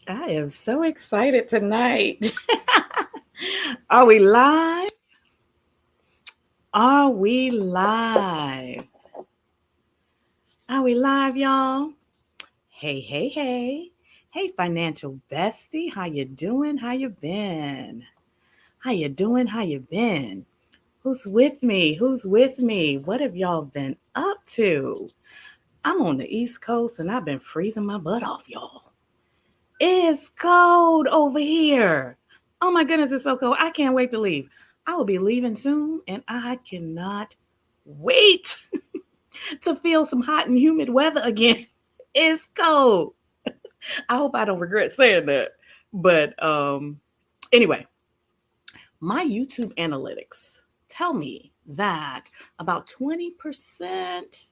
I am so excited tonight. Are we live? Are we live? Are we live, y'all? Hey, hey, hey. Hey, financial bestie. How you doing? How you been? How you doing? How you been? Who's with me? Who's with me? What have y'all been up to? I'm on the East Coast and I've been freezing my butt off, y'all. It's cold over here. Oh my goodness, it's so cold. I can't wait to leave. I will be leaving soon, and I cannot wait to feel some hot and humid weather again. It's cold. I hope I don't regret saying that. But anyway, my YouTube analytics tell me that about 20%,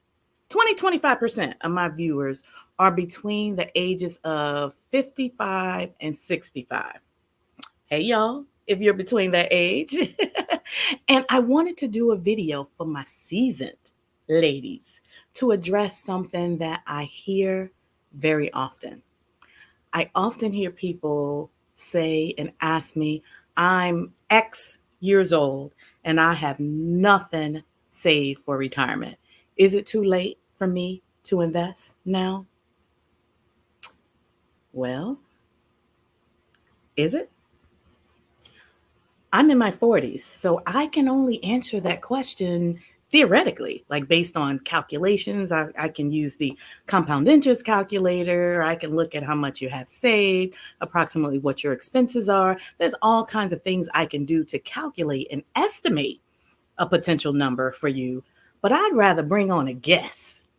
25% of my viewers are between the ages of 55 and 65. Hey, y'all, if you're between that age. And I wanted to do a video for my seasoned ladies to address something that I hear very often. I often hear people say and ask me, I'm X years old and I have nothing saved for retirement. Is it too late for me to invest now? Well, is it? I'm in my 40s, so I can only answer that question theoretically, like based on calculations. I can use the compound interest calculator. I can look at how much you have saved, approximately what your expenses are. There's all kinds of things I can do to calculate and estimate a potential number for you. But I'd rather bring on a guest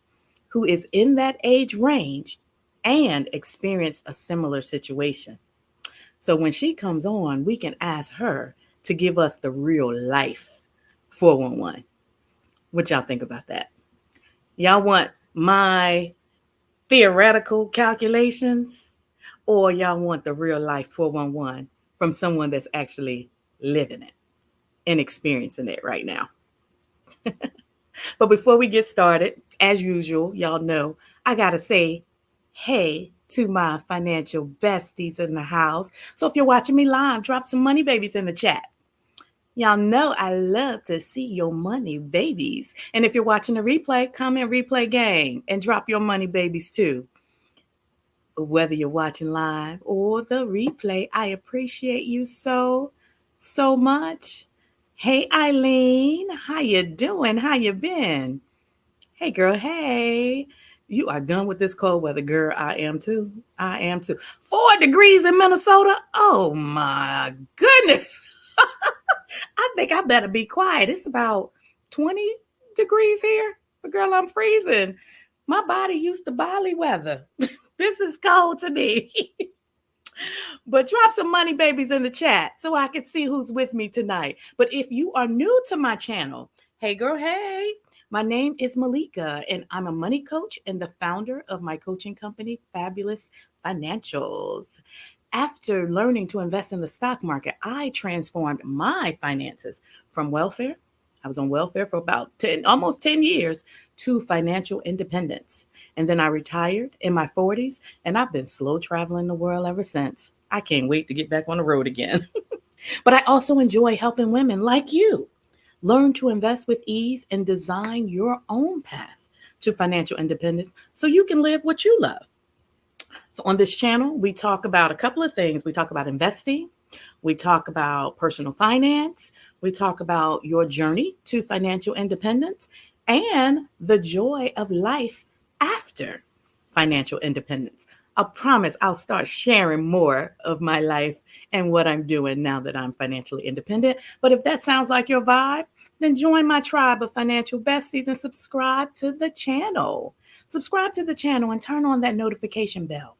who is in that age range and experienced a similar situation. So when she comes on, we can ask her to give us the real life 411. What y'all think about that? Y'all want my theoretical calculations or y'all want the real life 411 from someone that's actually living it and experiencing it right now? But before we get started, as usual, y'all know I got to say hey to my financial besties in the house. So if you're watching me live, drop some money babies in the chat. Y'all know I love to see your money babies. And if you're watching the replay, comment replay gang and drop your money babies too. Whether you're watching live or the replay, I appreciate you so much. Hey Eileen, how you doing? How you been? Hey girl, hey. You are done with this cold weather, girl. I am too. I am too. 4 degrees in Minnesota. Oh my goodness. I think I better be quiet. It's about 20 degrees here. But girl, I'm freezing. My body used to Bali weather. This is cold to me. But drop some money babies in the chat so I can see who's with me tonight. But if you are new to my channel, hey girl, hey. My name is Malika, and I'm a money coach and the founder of my coaching company, Fabulous Financials. After learning to invest in the stock market, I transformed my finances from welfare. I was on welfare for about 10, almost 10 years to financial independence. And then I retired in my 40s, and I've been slow traveling the world ever since. I can't wait to get back on the road again. But I also enjoy helping women like you learn to invest with ease and design your own path to financial independence so you can live what you love. So, on this channel, we talk about a couple of things. We talk about investing, we talk about personal finance, we talk about your journey to financial independence, and the joy of life after financial independence. I promise I'll start sharing more of my life and what I'm doing now that I'm financially independent. But if that sounds like your vibe, then join my tribe of financial besties and subscribe to the channel. Subscribe to the channel and turn on that notification bell.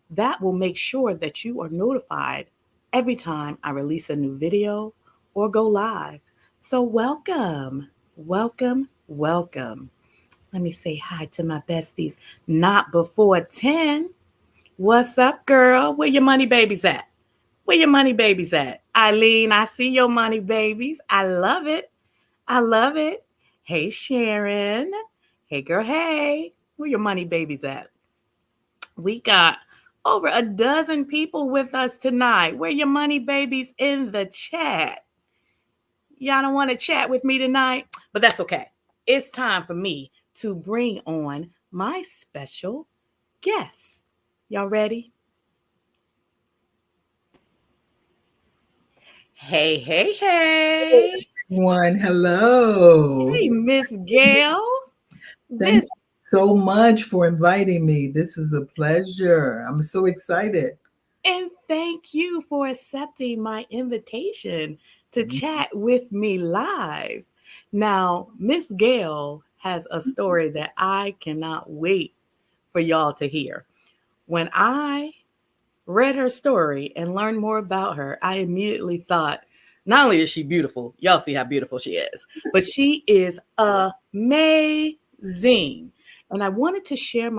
That will make sure that you are notified every time I release a new video or go live. So, welcome, welcome, welcome. Let me say hi to my besties. Not before 10. What's up, girl? Where your money babies at? Where your money babies at? Eileen, I see your money babies. I love it. I love it. Hey, Sharon. Hey, girl. Hey. Where your money babies at? We got Over a dozen people with us tonight. Where your money babies in the chat? Y'all don't want to chat with me tonight, but that's okay. It's time for me to bring on my special guest. Y'all ready? Hey, hey, hey. Everyone, hello. Hey, Miss Gail. Thank This you so much for inviting me. This is a pleasure. I'm so excited. and thank you for accepting my invitation to Mhm. chat with me live. Now, Miss Gail has a story that I cannot wait for y'all to hear. When I read her story and learned more about her, I immediately thought, not only is she beautiful, y'all see how beautiful she is, but she is amazing. And I wanted to share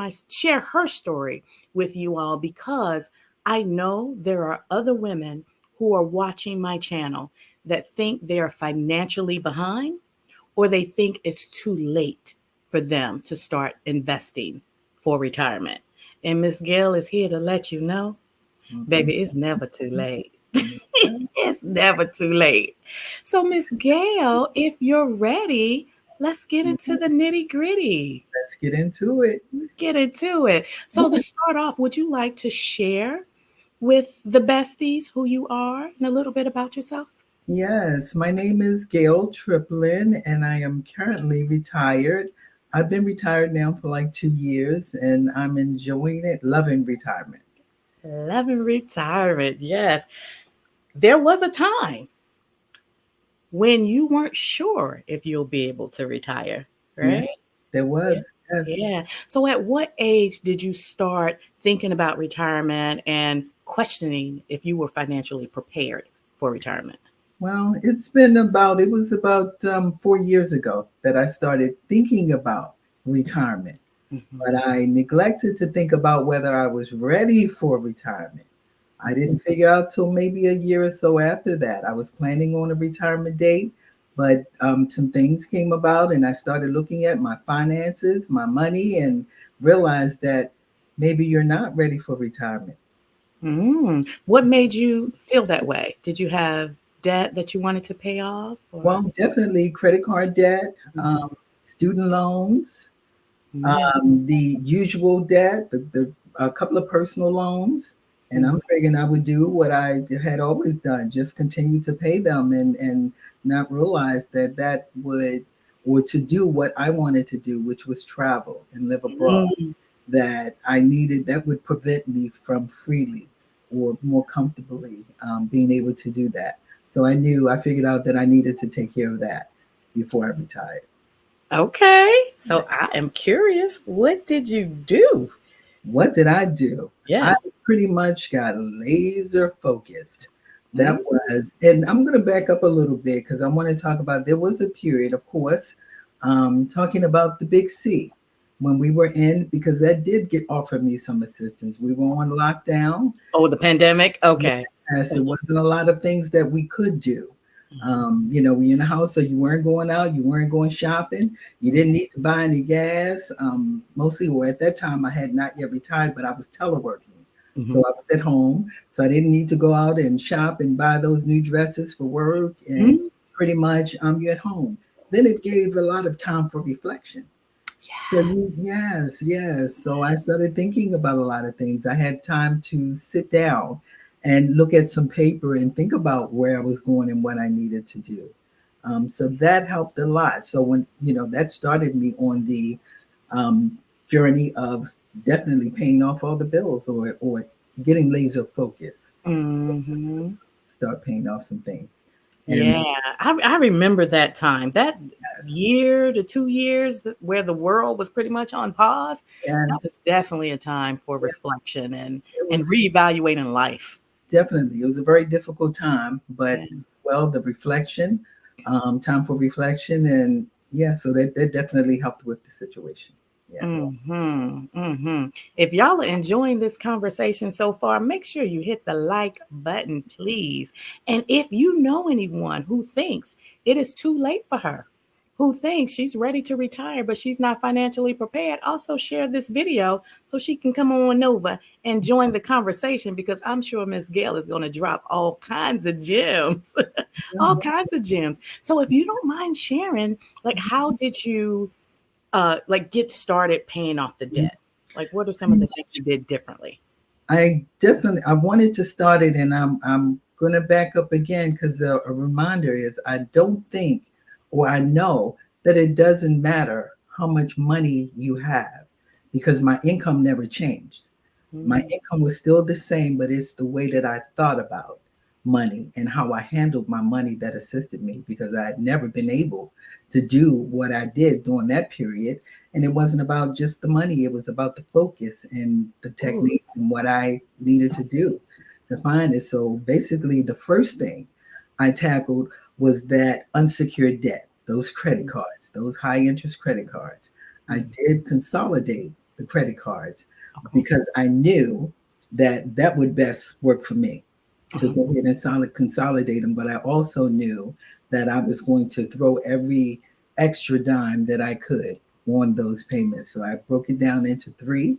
her story with you all because I know there are other women who are watching my channel that think they are financially behind or they think it's too late for them to start investing for retirement. And Miss Gail is here to let you know, Mhm. baby, it's never too late. It's never too late. So, Miss Gail, if you're ready, let's get into the nitty gritty. Let's get into it. Let's get into it. So, to start off, would you like to share with the besties who you are and a little bit about yourself? Yes, my name is Gail Triplin, and I am currently retired. I've been retired now for like 2 years, and I'm enjoying it, loving retirement. Loving retirement. Yes. There was a time when you weren't sure if you'll be able to retire, Yeah, right? there Yeah. was. Yes. Yeah. So at what age did you start thinking about retirement and questioning if you were financially prepared for retirement? Well, it was about 4 years ago that I started thinking about retirement. But Mhm. I neglected to think about whether I was ready for retirement. I didn't figure out till maybe a year or so after that. I was planning on a retirement date, but some things came about, and I started looking at my finances, my money, and realized that maybe you're not ready for retirement. What made you feel that way? Did you have debt that you wanted to pay off or? Well, definitely credit card debt, Mhm. student loans, Yeah. the usual debt, the a couple of personal loans, and Mhm. I'm figuring I would do what I had always done, just continue to pay them and not realize that that would or to do what I wanted to do, which was travel and live abroad, Mm. that I needed that would prevent me from freely or more comfortably being able to do that. So I figured out that I needed to take care of that before I retired. Okay. Yeah. So I am curious, what did you do? What did I do? I Yes. pretty much got laser focused. That Mm. was, and I'm going to back up a little bit because I want to talk about there was a period, of course, talking about the big C when we were in, because that did get offered me some assistance. We were on lockdown. Oh, the pandemic? Okay. Yes, it wasn't a lot of things that we could do. Mhm. We in the house, so you weren't going out, you weren't going shopping, you didn't need to buy any gas. Mostly, or at that time, I had not yet retired, but I was teleworking, so Mhm. I was at home, so I didn't need to go out and shop and buy those new dresses for work, and Mhm. pretty much, you're at home. Then it gave a lot of time for reflection. So Yes. yes, yes. So I started thinking about a lot of things. I had time to sit down and look at some paper and think about where I was going and what I needed to do. So that helped a lot. So when that started me on the um, journey of definitely paying off all the bills or getting laser focus, Mhm. start paying off some things. And Yeah, I remember that time. That yes, year to 2 years where the world was pretty much on pause, that was yes, definitely a time for yeah, reflection it and was. reevaluating life. Definitely. It was a very difficult time, but Yeah. well, the reflection, time for reflection. And yeah, so that definitely helped with the situation. Yes. Mhm. Mhm. If y'all are enjoying this conversation so far, make sure you hit the like button, please. And if you know anyone who thinks it is too late for her, who thinks she's ready to retire, but she's not financially prepared, also share this video so she can come on over and join the conversation, because I'm sure Miss Gail is going to drop all kinds of gems, all kinds of gems. So if you don't mind sharing, like, how did you like get started paying off the debt? Like, what are some of the things you did differently? I wanted to start it, and I'm going to back up again because a reminder is I don't think, or I know that it doesn't matter how much money you have, because my income never changed. My Mm. income was still the same, but it's the way that I thought about money and how I handled my money that assisted me, because I had never been able to do what I did during that period. And it wasn't about just the money, it was about the focus and the Ooh, techniques and what I needed so, to do to find it. So basically, the first thing I tackled was that unsecured debt, those credit mm, cards, those high interest credit cards. I mm, did consolidate the credit cards okay. because I knew that that would best work for me, to Uh-huh. go ahead and consolidate them. But I also knew that I was going to throw every extra dime that I could on those payments. So I broke it down into three,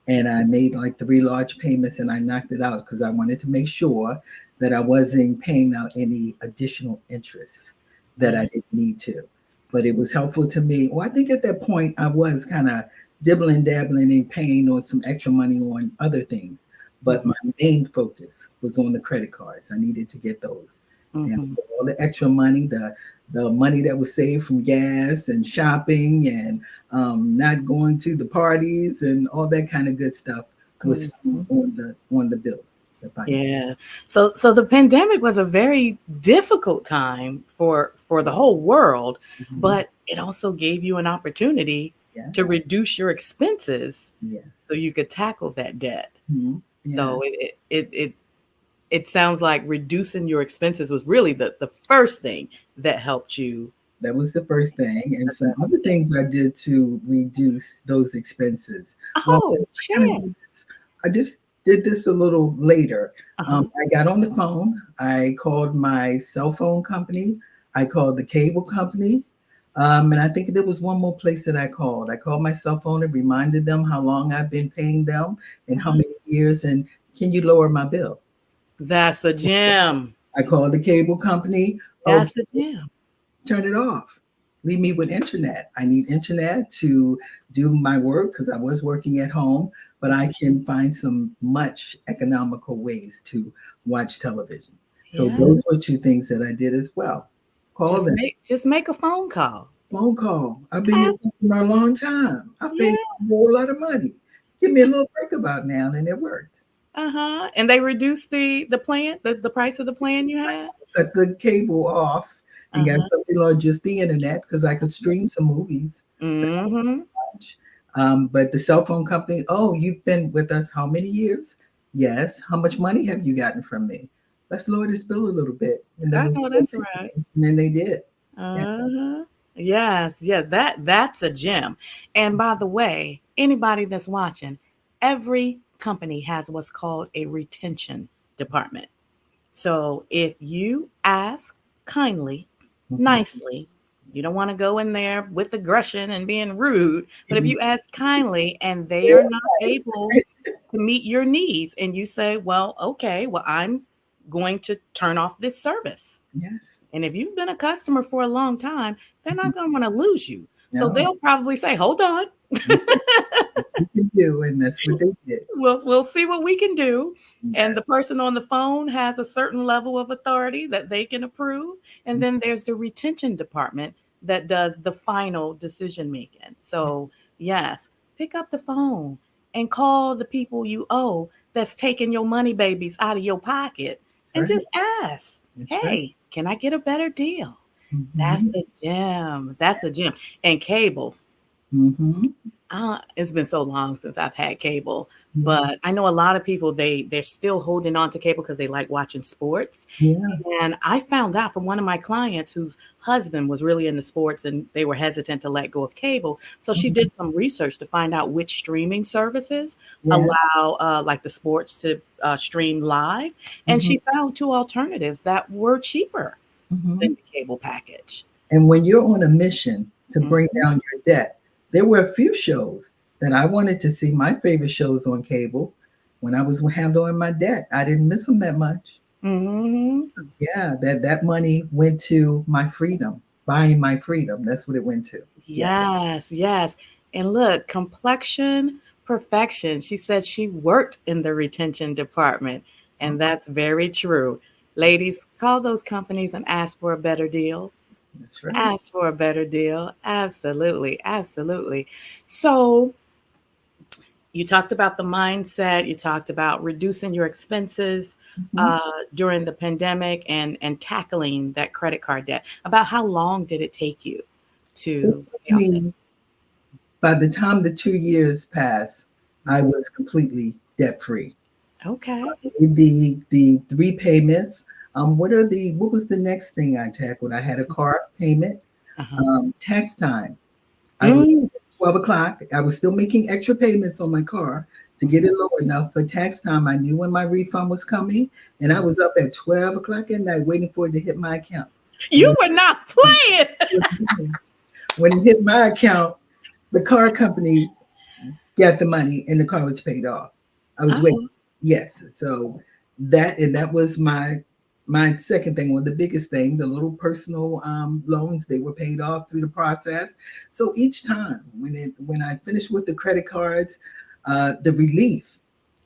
and I made like three large payments, and I knocked it out because I wanted to make sure that I wasn't paying out any additional interest that I Mm, didn't need to. But it was helpful to me. Well, I think at that point I was kind of dibbling, dabbling, and paying on some extra money on other things. But mhm, my main focus was on the credit cards. I needed to get those. And mhm. for all the extra money, the money that was saved from gas and shopping and not going to the parties and all that kind of good stuff was spent Mhm. on the bills, the finance. Yeah. So the pandemic was a very difficult time for the whole world, Mhm. but it also gave you an opportunity to Yes, reduce your expenses so yes, you could tackle that debt. yeah. So it sounds like reducing your expenses was really the first thing that helped you That was the first thing, and some address the other debt. things I did to reduce those expenses. Well, Oh, I kind of share. I just did this a little later. Uh-huh. I got on the phone. I called my cell phone company. I called the cable company. And I think there was one more place that I called. I called my cell phone and reminded them how long I've been paying them and how Uh-huh. many years, and can you lower my bill? That's a gem. I called the cable company. Oh, That's a gem. turn it off. Leave me with internet. I need internet to do my work because I was working at home, but I Mhm. can find some much economical ways to watch television. So Yeah. those were two things that I did as well. Call them, Just make a phone call. phone call. I've been your Ask, customer a long time. I've paid yeah. a whole lot of money. Give me a little break about now, and it worked. Uh-huh. And they reduced the plan, the price of the plan you had? Cut the cable off and got Uh-huh. something on just the internet because I could stream some movies. Mm-hmm. But the cell phone company, oh, you've been with us how many years? Yes. How much money have you gotten from me? Let's lower this bill a little bit. And there I was, know that's right. and then they did. Yeah. Uh-huh. Yes, yeah, that's a gem. And by the way, anybody that's watching, every company has what's called a retention department. So if you ask kindly, Mhm. nicely, you don't want to go in there with aggression and being rude, but if you ask kindly and they are not able to meet your needs, and you say, well, okay, well, I'm going to turn off this service. Yes. And if you've been a customer for a long time, they're Mhm. not going to want to lose you. So No, they'll probably say, hold on. this is what you can do, and that's what they did. We'll see what we can do. And Yes. the person on the phone has a certain level of authority that they can approve. And then there's the retention department that does the final decision making. So, yes, pick up the phone and call the people you owe that's taking your money babies out of your pocket That's and right. just ask, That's right. hey, can I get a better deal? Mm-hmm. That's a gem. That's a gem. And cable. Mm-hmm. It's been so long since I've had cable, Yeah. but I know a lot of people they're still holding on to cable because they like watching sports. Yeah. And I found out from one of my clients whose husband was really into sports and they were hesitant to let go of cable. So she Mhm. did some research to find out which streaming services Yeah. allow like the sports to stream live. And Mm-hmm. she found two alternatives that were cheaper Mm-hmm. than the cable package. And when you're on a mission to bring Mhm. down your debt, there were a few shows that I wanted to see, my favorite shows on cable. When I was handling my debt, I didn't miss them that much. Mhm. So, yeah, that money went to my freedom, buying my freedom. That's what it went to. Yeah. Yes, yes. And look, complexion perfection. She said she worked in the retention department, Oh, and that's very true. Ladies, call those companies and ask for a better deal. that's right. Ask for a better deal. Absolutely, absolutely. So, you talked about the mindset, you talked about reducing your expenses Mhm. during the pandemic and tackling that credit card debt. About how long did it take you It to took pay off that? me, by the time the 2 years passed, I Mhm. was completely debt free. So Okay. I made the three payments. What was the next thing I tackled? I had a car payment, Uh-huh. tax time. I was Mm. 12 o'clock. I was still making extra payments on my car to get Mhm. it low enough. But tax time, I knew when my refund was coming, and I was up at 12 o'clock at night waiting for it to hit my account. And You were not playing. when it hit my account, the car company got the money and the car was paid off. I was waiting. Oh, Yes. So that was my second thing, one of the biggest thing, the little personal loans, they were paid off through the process. So each time when I finished with the credit cards, the relief,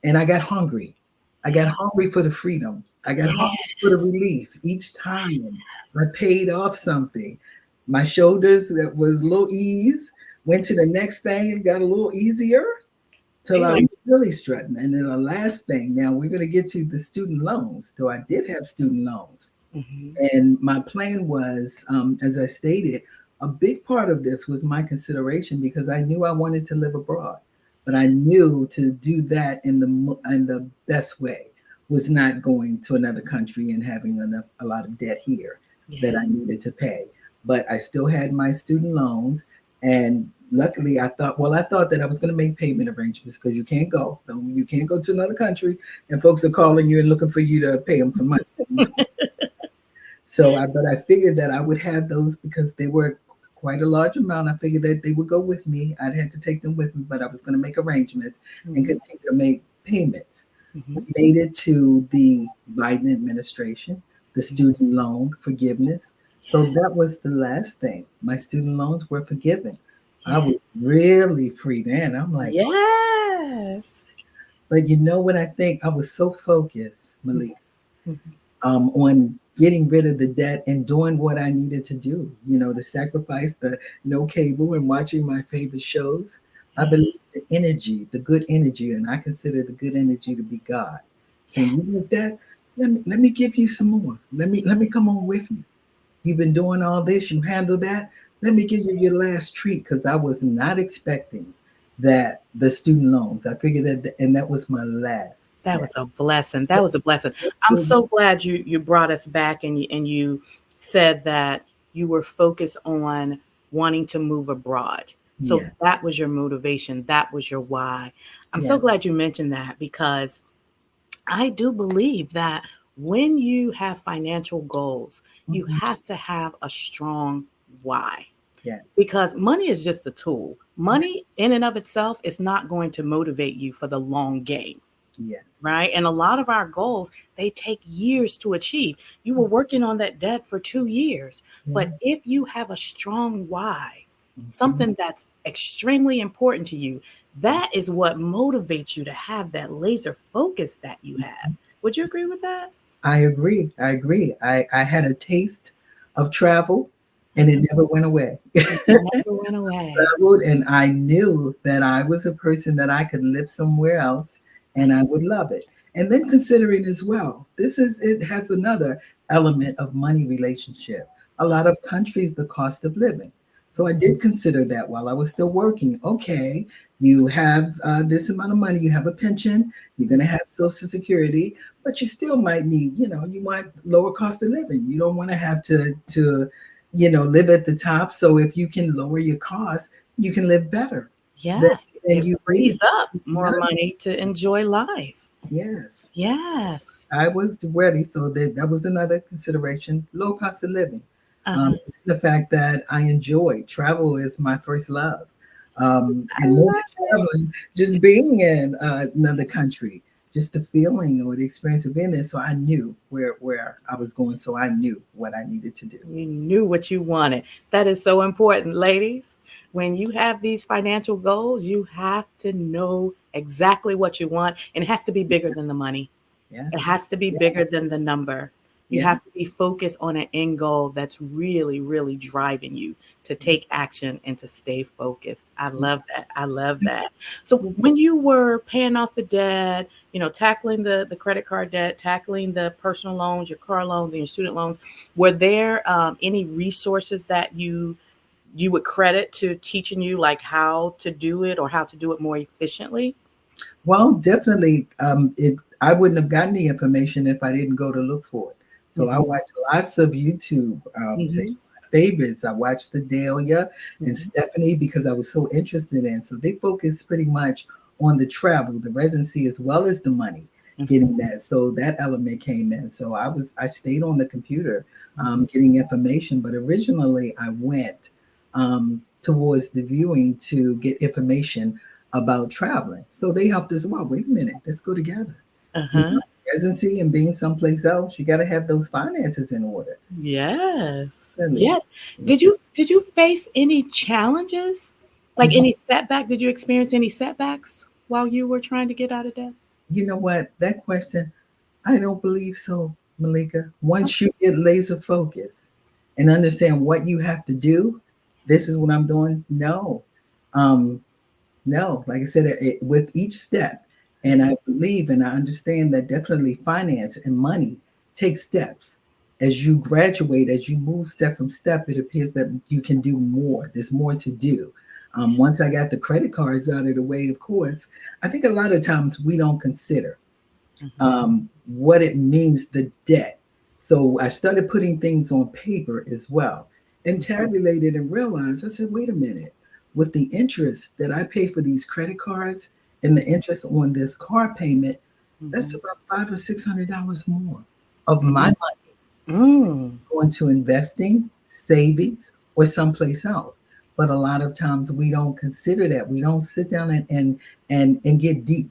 and I got hungry. I got yeah. hungry for the freedom. I got hungry for the Yes. relief. Each time I paid off something, my shoulders that was a little ease went to the next thing and got a little easier till You I like, was really strutting. And then the last thing, now we're going to get to the student loans. So I did have student loans. mhm. And my plan was, as I stated, a big part of this was my consideration because I knew I wanted to live abroad. But I knew to do that in the best way was not going to another country and having a lot of debt here that Yeah. I needed to pay. But I still had my student loans, and luckily I thought that I was going to make payment arrangements because you can't go, you can't go to another country and folks are calling you and looking for you to pay them some money. But I figured that I would have those because they were quite a large amount. I figured that they would go with me. I'd had to take them with me, but I was going to make arrangements and Mhm. continue to make payments. We Mhm. made it to the Biden administration, the Mhm. student loan forgiveness. So Yeah. that was the last thing. My student loans were forgiven. I Yeah. was really free then. I'm like, Yes. but you know what I think? I was so focused, Mhm. Malika, Mhm. on getting rid of the debt and doing what I needed to do. The sacrifice, the no cable and watching my favorite shows. I Yeah. believe the energy, the good energy, and I consider the good energy to be God. Saying, you Yes. like that? Let me give you some more. Let me come on with you. You've been doing all this, you handle that. Let me give you your last treat because I was not expecting that the student loans. I figured and that was my last. That Yeah. was a blessing. That was a blessing. I'm so glad you brought us back and you said that you were focused on wanting to move abroad. So Yeah. that was your motivation. That was your why. I'm Yeah. so glad you mentioned that because I do believe that when you have financial goals, you Mhm. have to have a strong why Yes. because money is just a tool. Money in and of itself is not going to motivate you for the long game, Yes. right? And a lot of our goals, they take years to achieve. You were working on that debt for 2 years. Yeah. But if you have a strong why, Mhm. something that's extremely important to you, that is what motivates you to have that laser focus that you have. Would you agree with that? I agree. I agree. I had a taste of travel and it Mhm. never went away. It never went away. Traveled, and I knew that I was a person that I could live somewhere else and I would love it. And then considering as well, it has another element of money relationship. A lot of countries, the cost of living. So I did consider that while I was still working. Okay, you have this amount of money, you have a pension, you're going to have Social Security, but you still might need, you want lower cost of living. You don't want to have to live at the top. So if you can lower your costs, you can live better than, Yes, than it you frees need. up more money to enjoy life. Yes, Yes. I was ready. So that was another consideration. Low cost of living. Uh-huh. The fact that I enjoy travel is my first love. I And more love than it. traveling, just being in another country, just the feeling or the experience of being there. So I knew where I was going. So I knew what I needed to do. You knew what you wanted. That is so important, ladies. When you have these financial goals, you have to know exactly what you want, and it has to be bigger than the money. It Yes. has to be Yeah. bigger than the number. You Yeah. have to be focused on an end goal that's really, really driving you to take action and to stay focused. I love that. I love that. So when you were paying off the debt, tackling the credit card debt, tackling the personal loans, your car loans, and your student loans, were there any resources that you would credit to teaching you like how to do it or how to do it more efficiently? Well, definitely, it. I wouldn't have gotten the information if I didn't go to look for it. So I Hmm. watch lots of YouTube. Say Hmm. my favorites. I watched the Dahlia and Hmm. Stephanie because I was so interested in. So they focus pretty much on the travel, the residency, as well as the money, getting that. So that element came in. So I stayed on the computer, getting information. But originally, I went towards the viewing to get information about traveling. So they helped us. Well, wait a minute, let's go together. You Uh-huh. know, residency and being someplace else, you got to have those finances in order. Yes. Really. Yes. Did you face any challenges? Like any setback? Did you experience any setbacks while you were trying to get out of debt? You know what? That question, I don't believe so, Malika. Once Okay. you get laser focused and understand what you have to do, this is what I'm doing. No, um, no. Like I said, with each step, and I believe and I understand that definitely finance and money take steps. As you graduate, as you move step from step, it appears that you can do more. There's more to do. Once I got the credit cards out of the way, of course, I think a lot of times we don't consider Mhm. what it means, the debt. So I started putting things on paper as well and tabulated and realized, I said, wait a minute, with the interest that I pay for these credit cards and the interest on this car payment, that's Mhm. about $500 or $600 more of my Mhm. money Mm. going to investing, savings, or someplace else. But a lot of times we don't consider that. We don't sit down and get deep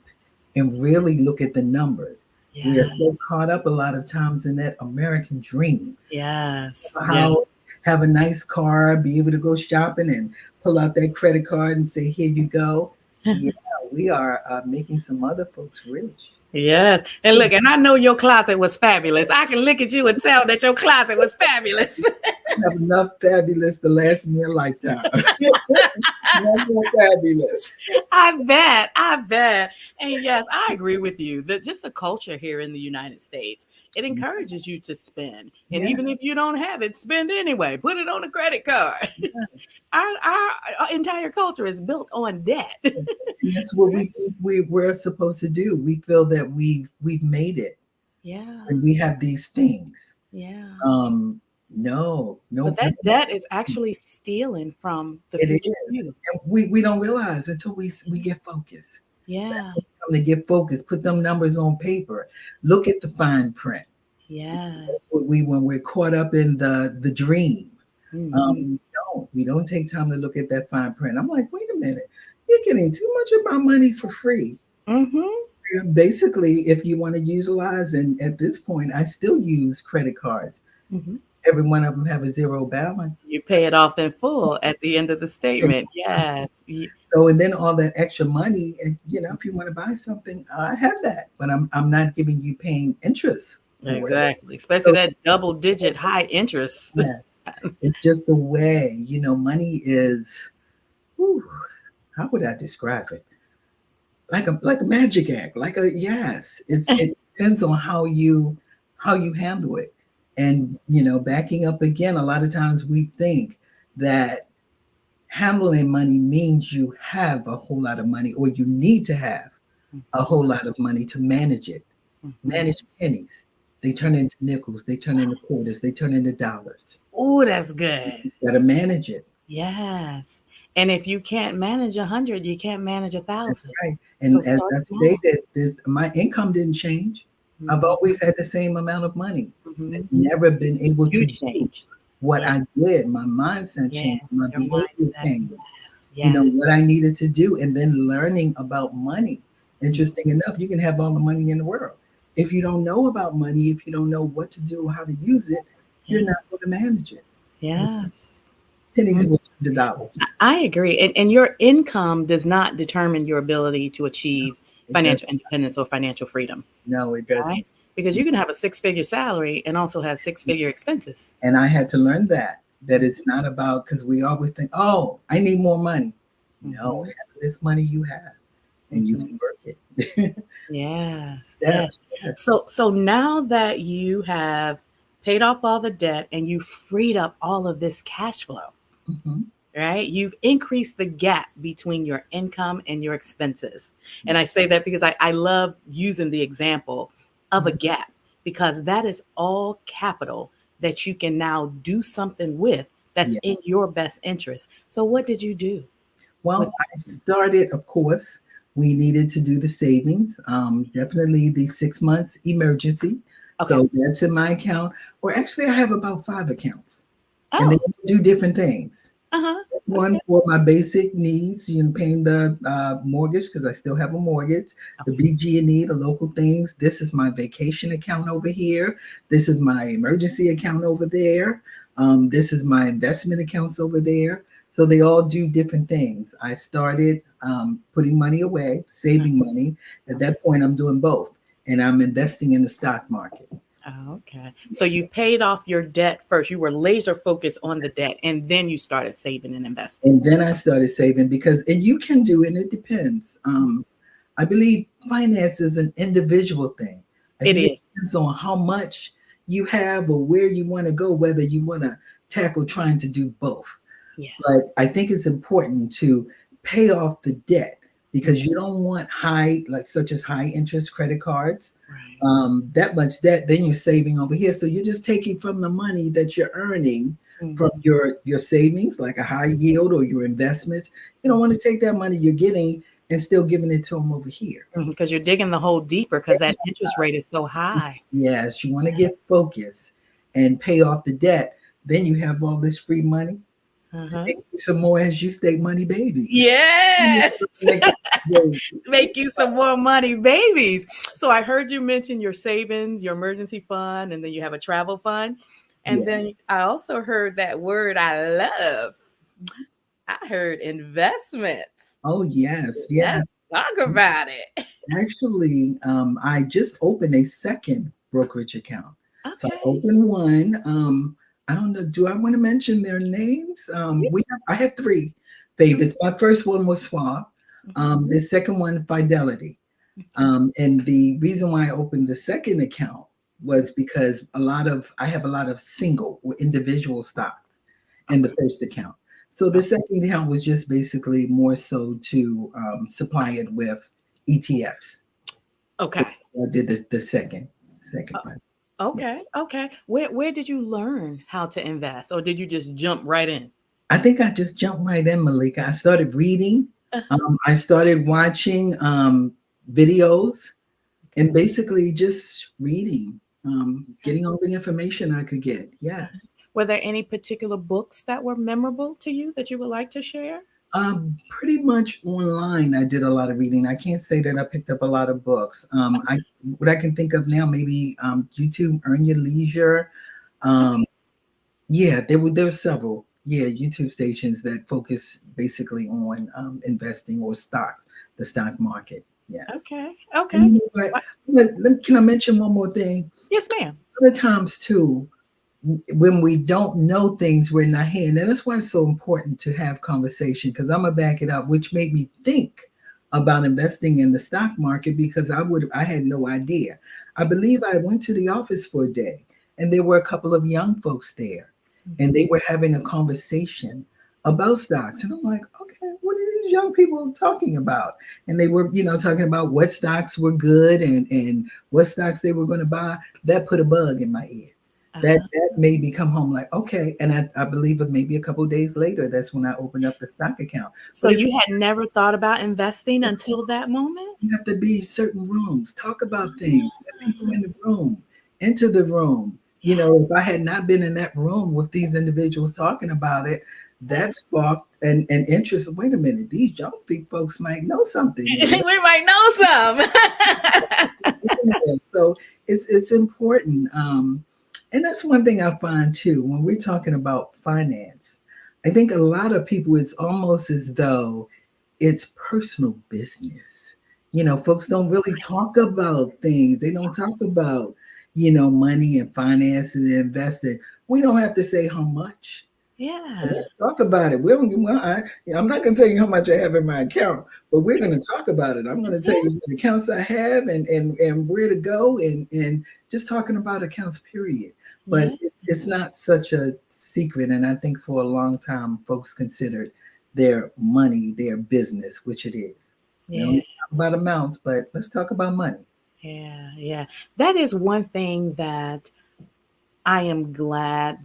and really look at the numbers. We are Yes. so caught up a lot of times in that American dream. Yes. Yes. How have a nice car, be able to go shopping and pull out that credit card and say, here you go. Yeah, we are making some other folks rich. Yes. And look, and I know your closet was fabulous. I can look at you and tell that your closet was fabulous. Have enough fabulous to last me a lifetime. No more fabulous. I bet. I bet. And yes, I agree with you. That just the culture here in the United States, it encourages you to spend. And Yeah, even if you don't have it, spend anyway. Put it on a credit card. yeah. Our entire culture is built on debt. And that's what we think we're supposed to do. We feel that we've made it Yeah. and we have these things. Yeah. Um, no, no, But that debt is actually stealing from the it is. future you. And we don't realize until we get focused. That's Yeah. when it's time to get focused. Put them numbers on paper. Look at the fine print. That's Yes. what when we're caught up in the dream. Hmm. We don't take time to look at that fine print. I'm like, wait a minute, you're getting too much of my money for free. Hmm. Basically, if you want to utilize, and at this point, I still use credit cards. Hmm. Every one of them have a zero balance. You pay it off in full at the end of the statement. Yes. So, and then all that extra money, and if you want to buy something, I have that, but I'm not giving you paying interest for it. Exactly. Especially So, that double digit high interest. yeah, it's just the way, money is. Whew, how would I describe it? Like a magic act, like a yes. It depends on how you handle it. And backing up again, a lot of times we think that handling money means you have a whole lot of money or you need to have a Mhm. whole lot of money to manage it. Mhm. Manage pennies. They turn into nickels, they turn into quarters, they turn into dollars. Oh, that's good. You gotta manage it. Yes. And if you can't manage 100, you can't manage a That's thousand. right. So And as start I've small. stated, my income didn't change. I've Mhm. always had the same amount of money. I've Mhm. never been able You to do changed. what Yeah. I did, my mindset Yeah. changed, my Your behavior mindset. changed, Yes. Yeah. what I needed to do, and then learning about money. Mm. Interesting enough, you can have all the money in the world. If you don't know about money, if you don't know what to do, how to use it, you're Yeah. not going to manage it. Yes. Pennies Mm. will turn to dollars. I agree. And your income does not determine your ability to achieve It does. financial independence or financial freedom, No, it doesn't. right? Because you can have a six-figure salary and also have six-figure expenses. And I had to learn that it's not about, because we always think, oh, I need more money. No, Hmm. have this money you have, and you Hmm. can work it. Yes, yes. Yes, yes. So now that you have paid off all the debt and you freed up all of this cash flow, Hmm. right? You've increased the gap between your income and your expenses. And I say that because I love using the example of a gap because that is all capital that you can now do something with that's Yeah. in your best interest. So what did you do with Well, I started, of course, we needed to do the savings. Definitely the 6 months emergency. okay. So that's in my account. Or actually, I have about five accounts, and they Oh, do different things. uh-huh. That's one Okay. for my basic needs, paying the mortgage because I still have a mortgage, the Okay. BG&E, the local things. This is my vacation account over here. This is my emergency account over there. This is my investment accounts over there. So they all do different things. I started putting money away, saving money. At Okay. that point, I'm doing both, and I'm investing in the stock market. Oh, okay. So you paid off your debt first. You were laser focused on the debt and then you started saving and investing. And then I started saving because, and you can do it, and it depends. I believe finance is an individual thing. I It think it is. depends on how much you have or where you want to go, whether you want to tackle trying to do both. Yeah. But I think it's important to pay off the debt Mhm. because you don't want high, like such as high interest credit cards, Right. that much debt. Then you're saving over here, so you're just taking from the money that you're earning from Mhm. your savings, like a high yield or your investments. You don't want to take that money you're getting and still giving it to them over here. Because you're digging the hole deeper because that interest rate is so high. Yes, you want to get focused and pay off the debt. Then you have all this free money to Uh-huh. make you some more, as you say, money babies. Yes. Like, baby. Make you some more money, babies. So I heard you mention your savings, your emergency fund, and then you have a travel fund. And then Yes. I also heard that word I love. I heard investments. Oh, yes. Yes. Let's talk about it. Actually, I just opened a second brokerage account. So I Okay. opened one. I don't know. Do I want to mention their names? I have three favorites. My first one was Schwab. Mhm. The second one, Fidelity. Okay. And the reason why I opened the second account was because I have a lot of single or individual stocks in the Okay. first account. So the second account was just basically more so to supply it with ETFs. So Okay. I did the second Uh, one. Yeah. okay. Okay. Where did you learn how to invest, or did you just jump right in? I think I just jumped right in, Malika. I started reading. Uh-huh. I started watching videos and Okay. basically just reading, Okay. getting all the information I could get. Uh-huh. Yes. Were there any particular books that were memorable to you that you would like to share? Pretty much online. I did a lot of reading. I can't say that I picked up a lot of books. I what I can think of now, maybe YouTube, Earn Your Leisure. Okay. Um, yeah, there were several. Yeah, YouTube stations that focus basically on investing or stocks, the stock market. Yes, Okay. and Okay. you know what? What? Can I mention one more thing? Yes, ma'am. Other times too, when we don't know things, we're not hearing. And that's why it's so important to have conversation, because I'm gonna back it up, which made me think about investing in the stock market because I had no idea. I believe I went to the office for a day and there were a couple of young folks there and Mhm. they were having a conversation about stocks. And I'm like, okay, what are these young people talking about? And they were, talking about what stocks were good and what stocks they were going to buy. That put a bug in my ear. That Uh-huh. that made me come home like, okay. And I believe it maybe a couple of days later, that's when I opened up the stock account. So But if you had never thought about investing until that moment? you have to be certain rooms, talk about things, get people in the room, enter the room. You know, if I had not been in that room with these individuals talking about it, that sparked an interest. Wait a minute, these young folks might know something. And We might know some. so it's important. And that's one thing I find too when we're talking about finance. I think a lot of people, it's almost as though it's personal business. You know, folks don't really talk about things. They don't talk about, money and finance and investing. We don't have to say how much. Yeah. Let's talk about it. I'm not going to tell you how much I have in my account, but we're going to talk about it. I'm going to tell Yeah. you what accounts I have and where to go and just talking about accounts, period. But Yeah. it's not such a secret. And I think for a long time, folks considered their money their business, which it is. We don't Yeah. need to talk about amounts, but let's talk about money. Yeah. Yeah. That is one thing that I am glad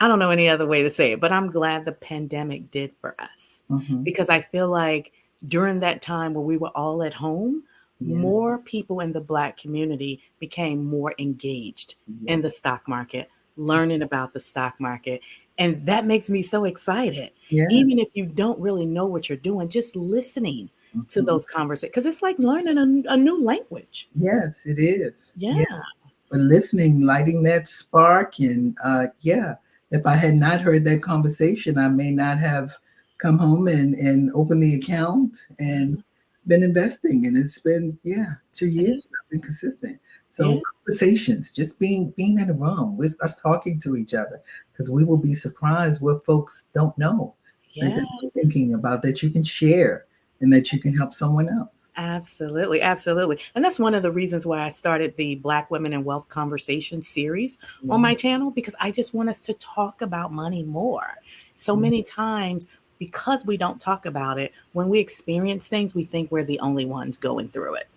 I don't know any other way to say it, but I'm glad the pandemic did for us Hmm. because I feel like during that time where we were all at home, Yeah, more people in the Black community became more engaged yeah, in the stock market, learning about the stock market. And that makes me so excited. yeah. Even if you don't really know what you're doing, just listening to Mhm. those conversations, because it's like learning a new language. Yes, it is. Yeah. Yeah. But listening, lighting that spark, and yeah, if I had not heard that conversation, I may not have come home and opened the account and been investing. And it's been 2 years. I've been consistent. So Yeah. conversations, just being in a room with us talking to each other, because we will be surprised what folks don't know that Yeah. they're thinking about that you can share and that you can help someone else. Absolutely, absolutely. And that's one of the reasons why I started the Black Women in Wealth Conversation series on Yeah, my channel because I just want us to talk about money more. So yeah, many times, because we don't talk about it, when we experience things, we think we're the only ones going through it,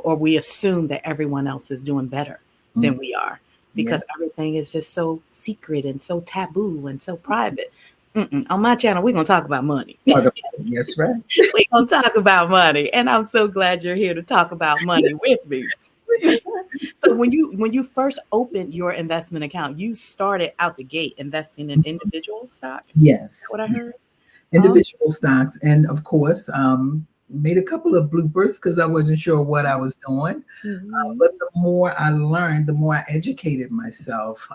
or we assume that everyone else is doing better mm, than we are yeah. because everything is just so secret and so taboo and so private. Mm-mm. On my channel, we're going to talk about money. Talk about it. Yes, right. We're going to talk about money. And I'm so glad you're here to talk about money with me. So when you first opened your investment account, you started out the gate investing in individual stock. Is that Yes, what I heard? Oh, individual stocks, and of course, made a couple of bloopers because I wasn't sure what I was doing. mhm. But the more I learned, the more I educated myself.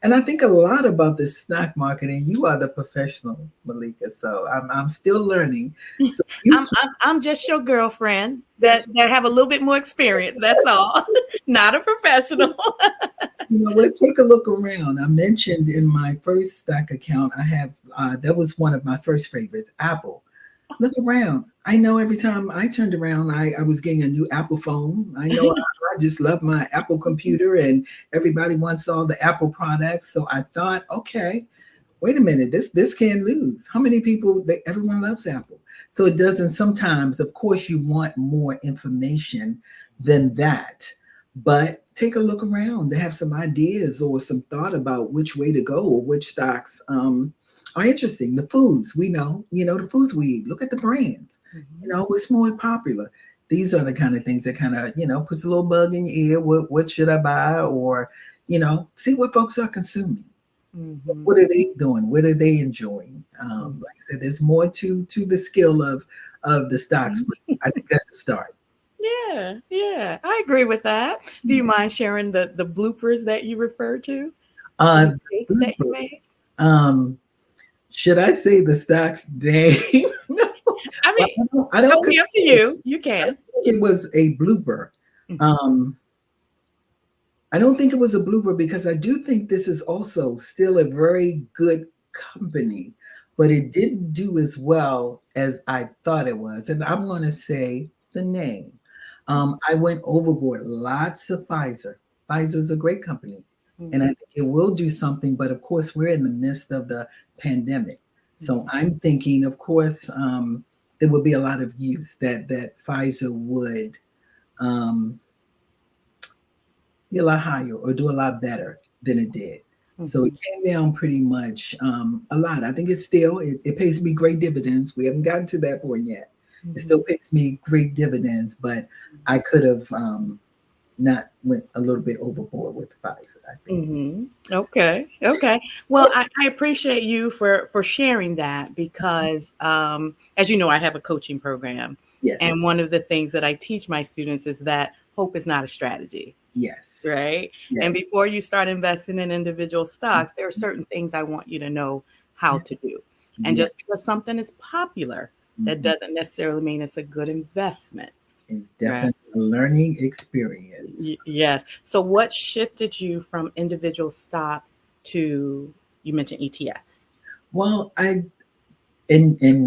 And I think a lot about the stock market, and you are the professional, Malika. So I'm still learning. So you I'm just your girlfriend that yes, that have a little bit more experience. That's all. Not a professional. you know what? Take a look around. I mentioned in my first stock account, I have that was one of my first favorites, Apple. Look around. I know every time I turned around, I was getting a new Apple phone. I know I just love my Apple computer, and everybody wants all the Apple products. So I thought, okay, wait a minute, this can't lose. How many people? Everyone loves Apple. So it doesn't. Sometimes, of course, you want more information than that, but take a look around to have some ideas or some thought about which way to go or which stocks are interesting. The foods we know, the foods we eat. Look at the brands. Mhm, What's more popular. These are the kind of things that kind of puts a little bug in your ear. What should I buy? Or see what folks are consuming. mhm, What are they doing? What are they enjoying? mhm, Like I said, there's more to the skill of the stocks, mhm. but I think that's the start. Yeah, yeah, I agree with that. Do you mind sharing the bloopers that you referred to, the Uh, mistakes that you bloopers. made? Um, should I say the stocks name? No, I well, mean, I don't totally up to consider you. You can. it was a blooper. Mhm, Um, I don't think it was a blooper because I do think this is also still a very good company, but it didn't do as well as I thought it was. And I'm going to say the name. I went overboard. Lots of Pfizer. Pfizer's a great company, and I mhm, think it will do something. But of course, we're in the midst of the pandemic, so mhm, I'm thinking, of course, there would be a lot of use that Pfizer would. Um, be a lot higher or do a lot better than it did. So it mhm, came down pretty much a lot. I think it pays me great dividends. We haven't gotten to that point yet. It still mhm, pays me great dividends, but I could have. not went a little bit overboard with Pfizer, I think. Okay. Okay. Well, I appreciate you for sharing that because, as you know, I have a coaching program, and Yes, one of the things that I teach my students is that hope is not a strategy, yes, right? And yes, before you start investing in individual stocks, there are certain things I want you to know how to do. And yes. just because something is popular, that Mhm. doesn't necessarily mean it's a good investment, It's right? definitely a learning experience. Yes. So what shifted you from individual stock to, you mentioned ETFs? Well, and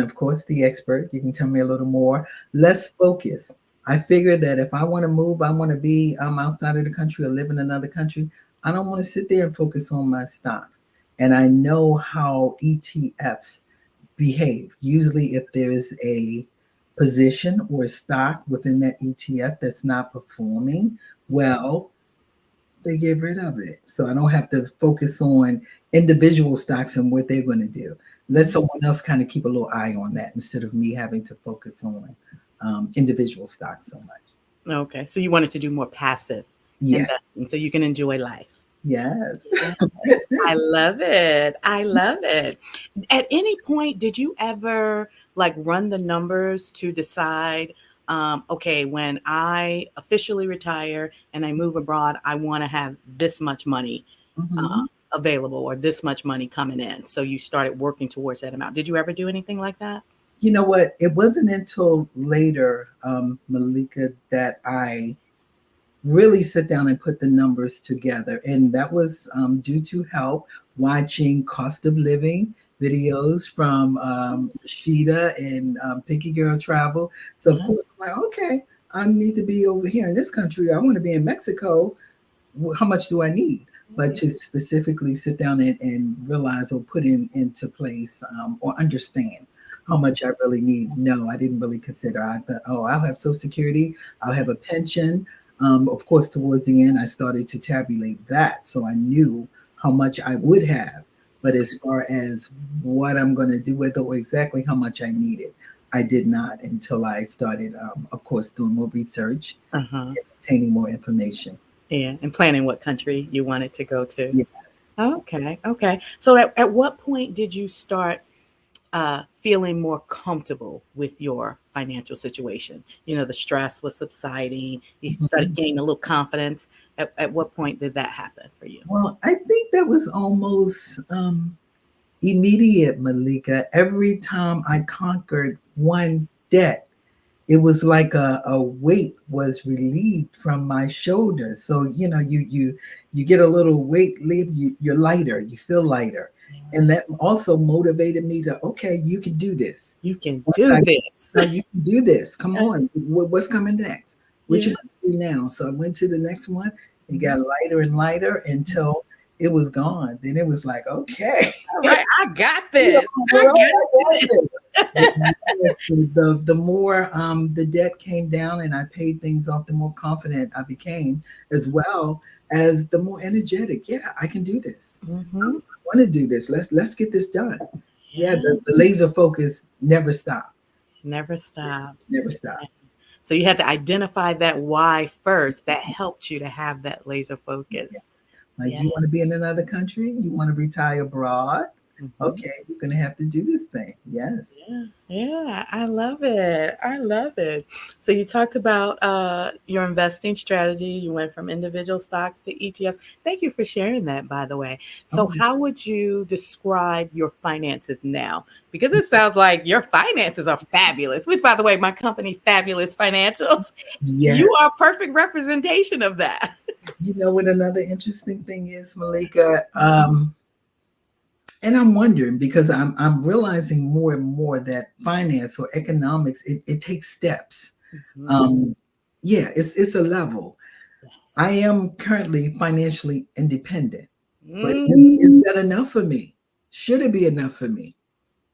of course the expert, you can tell me a little more. Less focus. I figured that if I want to move, I want to be outside of the country or live in another country. I don't want to sit there and focus on my stocks. And I know how ETFs behave. Usually, if there's a position or a stock within that ETF that's not performing well, they get rid of it. So I don't have to focus on individual stocks and what they're going to do. Let Mhm. someone else kind of keep a little eye on that instead of me having to focus on individual stocks so much. Okay. So you wanted to do more passive Yes, investing so you can enjoy life. yes. Yes. I love it. I love it. At any point, did you ever like run the numbers to decide, okay, when I officially retire and I move abroad, I want to have this much money Mhm. available or this much money coming in? So you started working towards that amount. Did you ever do anything like that? You know what? It wasn't until later, Malika, that I really sit down and put the numbers together. And that was due to help watching cost of living videos from Rashida and Picky Girl Travel. So, of Uh-huh. course, I'm like, okay, I need to be over here in this country. I want to be in Mexico. How much do I need? But to specifically sit down and realize or put into place or understand how much I really need. No, I didn't really consider. I thought, oh, I'll have Social Security, I'll have a pension. Of course, towards the end, I started to tabulate that. So I knew how much I would have. But as far as what I'm going to do with it or exactly how much I needed, I did not until I started, of course, doing more research Uh-huh. and obtaining more information. Yeah. And planning what country you wanted to go to. Yes. Okay. Okay. So at what point did you start feeling more comfortable with your financial situation? You know, the stress was subsiding. You started Mhm. gaining a little confidence. At what point did that happen for you? Well, I think that was almost immediate, Malika. Every time I conquered one debt, it was like a weight was relieved from my shoulders. So you get a little weight lift, you're lighter, you feel lighter. And that also motivated me to, okay, you can do this. You can Once do I this. now you can do this. Come on. What's coming next? What Yeah. you gonna do now? So I went to the next one. It Mhm. got lighter and lighter until it was gone. Then it was like, okay. All right, I got Yeah, this. I girl, got I got this. this. And yes, the more the debt came down and I paid things off, the more confident I became, as well as the more energetic. Yeah, I can do this. Hmm. I want to do this. Let's get this done. Yeah, Yeah, the laser focus never stopped. never stops. Never stopped. So you had to identify that why first. That helped you to have that laser focus. Yeah. Like, Yeah. you want to be in another country? You want to retire abroad? Hmm. Okay, you're gonna have to do this thing. Yes. Yeah, yeah, I love it. I love it. So you talked about your investing strategy. You went from individual stocks to ETFs. Thank you for sharing that, by the way. So Oh, how would you describe your finances now? Because it sounds like your finances are fabulous, which, by the way, my company, Fabulous Financials, yes. you are a perfect representation of that. You know what another interesting thing is, Malika? And I'm wondering because I'm realizing more and more that finance or economics, it takes steps. Mhm. Um, yeah, it's a level. I Yes. am currently financially independent, but is Mm. that enough for me? Should it be enough for me?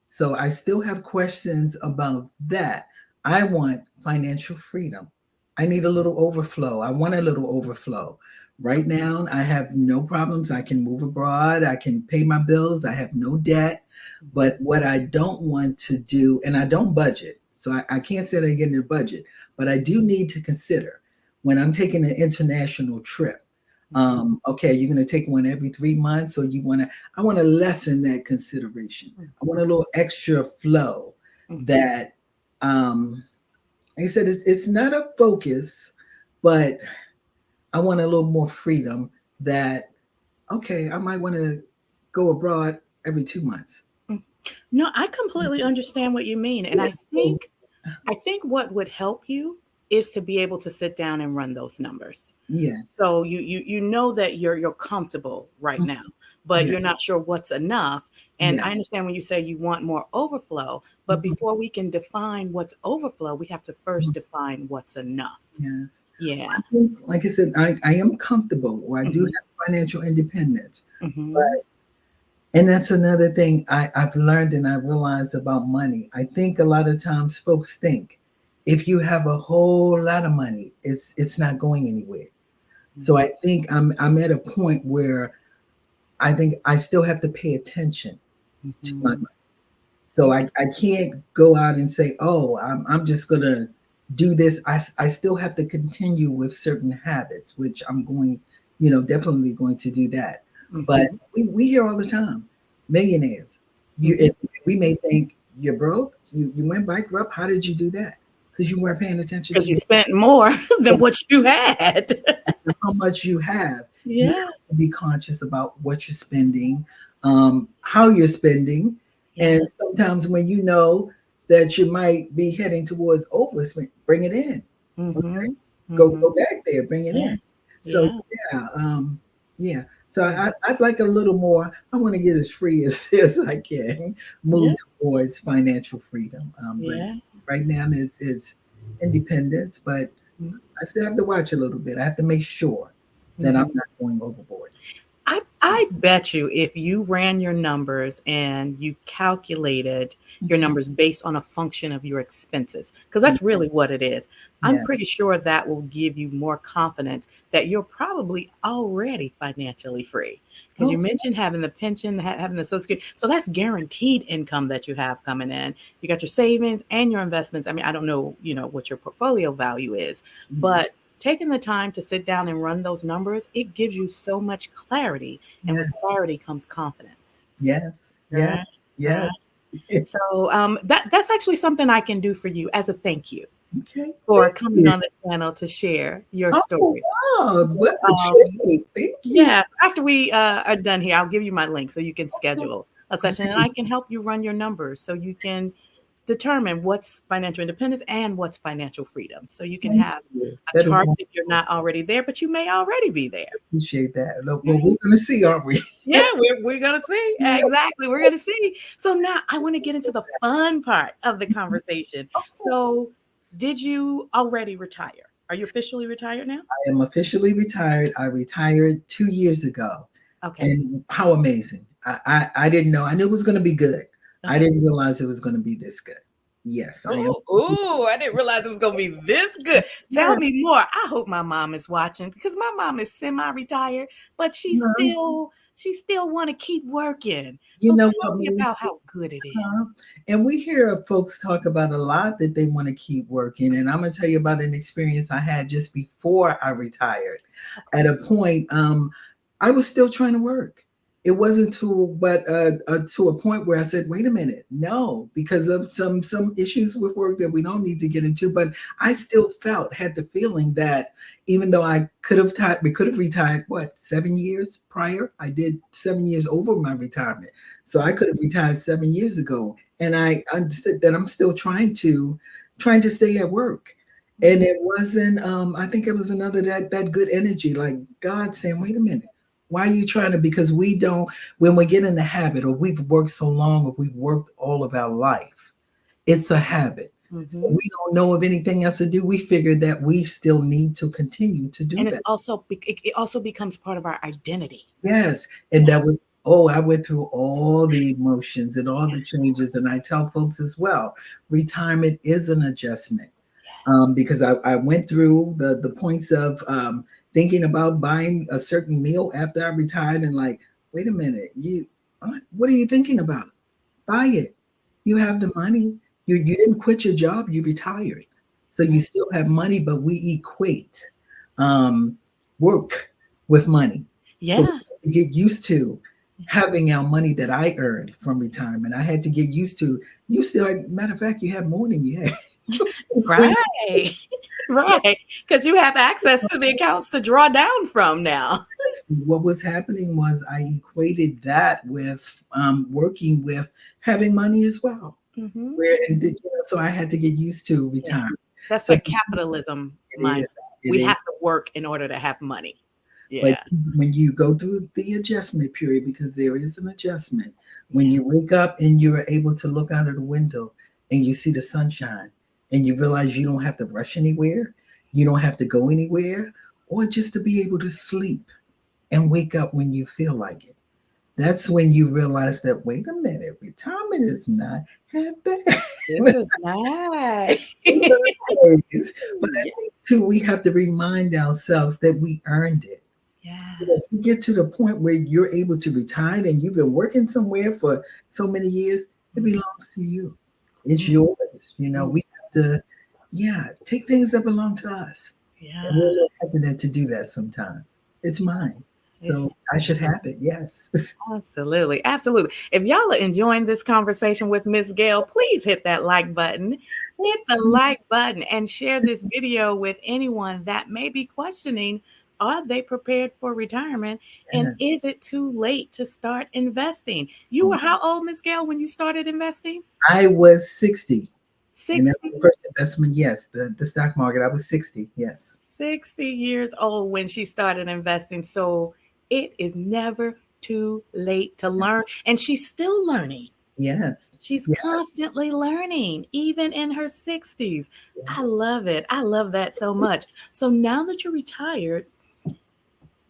So I still have questions about that. I want financial freedom. I need a little overflow. I want a little overflow. Right now, I have no problems. I can move abroad. I can pay my bills. I have no debt. But what I don't want to do, and I don't budget, so I can't say that I get in the budget, but I do need to consider when I'm taking an international trip. Mhm. Okay, you're going to take one every 3 months, or I want to lessen that consideration. I want a Mhm. little extra flow Mhm. that, um, like I said, it's not a focus, but I want a little more freedom that, okay, I might want to go abroad every 2 months. Mm. No, I completely understand what you mean, and Yeah. So, I think what would help you is to be able to sit down and run those numbers. yes. So you know that you're comfortable right Mhm. now, but Yeah. you're not sure what's enough. And Yeah. I understand when you say you want more overflow, but Mhm. before we can define what's overflow, we have to first Mhm. define what's enough. Yes. Yeah. I think, like I said, I am comfortable, or I do Hmm. have financial independence. Hmm. But, and that's another thing I've learned and I realized about money. I think a lot of times folks think if you have a whole lot of money, it's not going anywhere. So I think I'm at a point where I think I still have to pay attention to my Hmm. money. So I can't go out and say, oh, I'm just going to do this. I still have to continue with certain habits, which I'm going, definitely going to do that. But Hmm. we hear all the time, millionaires. Hmm. We may think you're broke, you went bankrupt. How did you do that? Because you weren't paying attention Because to you your spent more than what you had. how much you have. You Yeah. have to be conscious about what you're spending, how you're spending, and Yes. sometimes when you know that you might be heading towards overspend, bring it in. Okay, Hmm. go Hmm. back there, bring it Yeah. in. So Yeah. yeah, yeah. So I'd like a little more. I want to get as free as, as I can, move Yeah. towards financial freedom. But Yeah. right now it's independence, but I still have to watch a little bit. I have to make sure that I'm Hmm. not going overboard. I bet you if you ran your numbers and you calculated your Mhm. numbers based on a function of your expenses, because Yeah, that's really what it is, I'm yeah. pretty sure that will give you more confidence that you're probably already financially free. Because you Okay. mentioned having the pension, having the social security, so that's guaranteed income that you have coming in. You got your savings and your investments. I mean, I don't know, what your portfolio value is, but Yes. taking the time to sit down and run those numbers, it gives you so much clarity. And with Yes. clarity comes confidence. Yes. Yes. Right? Yes. Right. So that's actually something I can do for you as a thank you Okay. for Thank coming you. on the channel to share your Oh story. wow! What a Um, treat! Thank you. yes, after we are done here, I'll give you my link so you can Okay. schedule a session and Great. I can help you run your numbers so you can determine what's financial independence and what's financial freedom. So you can Thank have you. a That is target if you're wonderful. not already there, but you may already be there. Appreciate that. Look, well, Right? we're gonna see, aren't we? Yeah, we're gonna see. Yeah. Exactly. We're gonna see. So now I want to get into the fun part of the conversation. Oh, So did you already retire? Are you officially retired now? I am officially retired. I retired 2 years ago. Okay. And how amazing. I didn't know. I knew it was going to be good. I Uh-huh. didn't realize it was going to be this good. Yes, I am. Oh, I didn't realize it was gonna be this good. Yeah. Tell me more. I hope my mom is watching because my mom is semi-retired, but No, she still want to keep working. you So know tell what, me Malika? about how good it is. And we hear folks talk about a lot that they want to keep working. And I'm going to tell you about an experience I had just before I retired. Okay. At a point, I was still trying to work. It wasn't to a point where I said, "Wait a minute, no," because of some issues with work that we don't need to get into. But I still had the feeling that even though I could have we could have retired, what, 7 years prior? I did 7 years over my retirement. So I could have retired 7 years ago, and I understood that I'm still trying to stay at work. And Mhm. it wasn't. I think it was another that good energy, like God saying, "Wait a minute, why are you trying to?" Because we don't. When we get in the habit, or we've worked so long, or we've worked all of our life, it's a habit. So Mhm. we don't know of anything else to do. We figure that we still need to continue to do And that. it also becomes part of our identity. Yes, and that was, oh, I went through all the emotions and all the changes, and I tell folks as well, retirement is an adjustment, Yes. because I went through the points of thinking about buying a certain meal after I retired, and like, wait a minute, what are you thinking about? Buy it. You have the money. You didn't quit your job. You retired, so you Right. still have money, but we equate. um, work with money. So we Yeah. had to get used to having our money that I earned from retirement. I had to get used to, you still, matter of fact, you have more than you had. Right. Right. Because you have access to the accounts to draw down from now. What was happening was I equated that with working with having money as well. Hmm. Where so I had to get used to Yeah. retirement. That's So a capitalism it mindset. is, it We is. have to work in order to have money. But Yeah. when you go through the adjustment period, because there is an adjustment, when Yeah. you wake up and you're able to look out of the window and you see the sunshine and you realize you don't have to rush anywhere, you don't have to go anywhere, or just to be able to sleep and wake up when you feel like it. That's when you realize that, wait a minute, retirement is not half bad. This is nice. Days. But I Yeah. think too, we have to remind ourselves that we earned it. If Yes. you get to the point where you're able to retire and you've been working somewhere for so many years, it belongs to you. It's Mhm. yours. We have to, yeah, take things that belong to us. And we're Yeah. a little hesitant to do that sometimes. It's mine. It's So I should have it. Yes. absolutely, absolutely. If y'all are enjoying this conversation with Miss Gail, please hit that like button. Hit the like button and share this video with anyone that may be questioning, are they prepared for retirement? And Yes. is it too late to start investing? You were how old, Miss Gail, when you started investing? I was 60. And that was 60, the first investment, yes. The stock market, I was 60. Yes. 60 years old when she started investing. So it is never too late to learn. And she's still learning. Yes. She's Yeah. constantly learning, even in her 60s. Yeah. I love it. I love that so much. So now that you're retired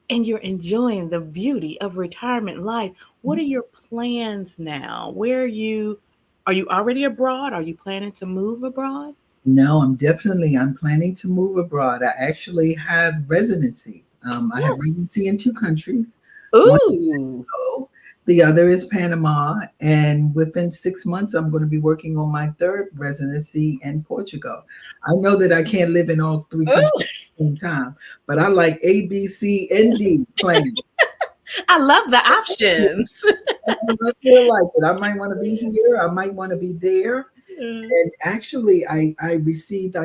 and you're enjoying the beauty of retirement life, what are your plans now? Where are you already abroad? Are you planning to move abroad? No, I'm planning to move abroad. I actually have residency. I have residency in two countries. One is Ooh. Mexico, the other is Panama. And within 6 months, I'm going to be working on my third residency in Portugal. I know that I can't live in all three countries Ooh. at the same time, but I like A, B, C, and D plans. I love the options. I feel like it. I might want to be here. I might want to be there. And actually, I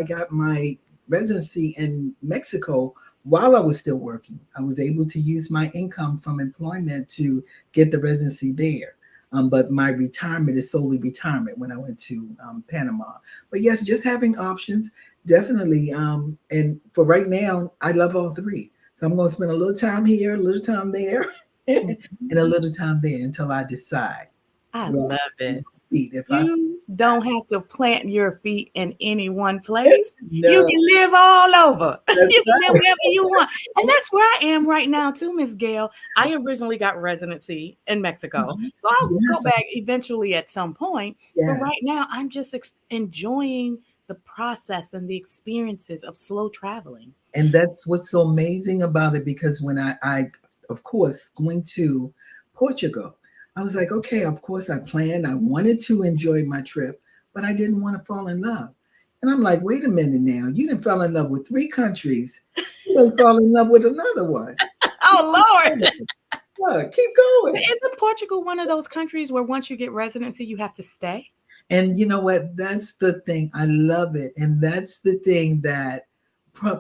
got my residency in Mexico while I was still working. I was able to use my income from employment to get the residency there. But my retirement is solely retirement when I went to Panama. But yes, just having options, definitely. And for right now, I love all three. So I'm going to spend a little time here, a little time there, and a little time there until I decide I where love I'm going it. to be. If I You don't have to plant your feet in any one place. You no, can live all over. that's You can live right. wherever you want. And that's where I am right now, too, Miss Gail. I originally got residency in Mexico. Mhm. So I'll go Yes, back eventually at some point. But yeah. right now, I'm just enjoying the process and the experiences of slow traveling. And that's what's so amazing about it because when I of course, going to Portugal, I was like, okay, of course, I planned, I wanted to enjoy my trip, but I didn't want to fall in love. And I'm like, wait a minute now, you didn't fall in love with three countries, you may fall in love with another one. Keep Oh, Lord. going. Look, keep But going. isn't Portugal one of those countries where once you get residency, you have to stay? And you know what? That's the thing. I love it. And that's the thing that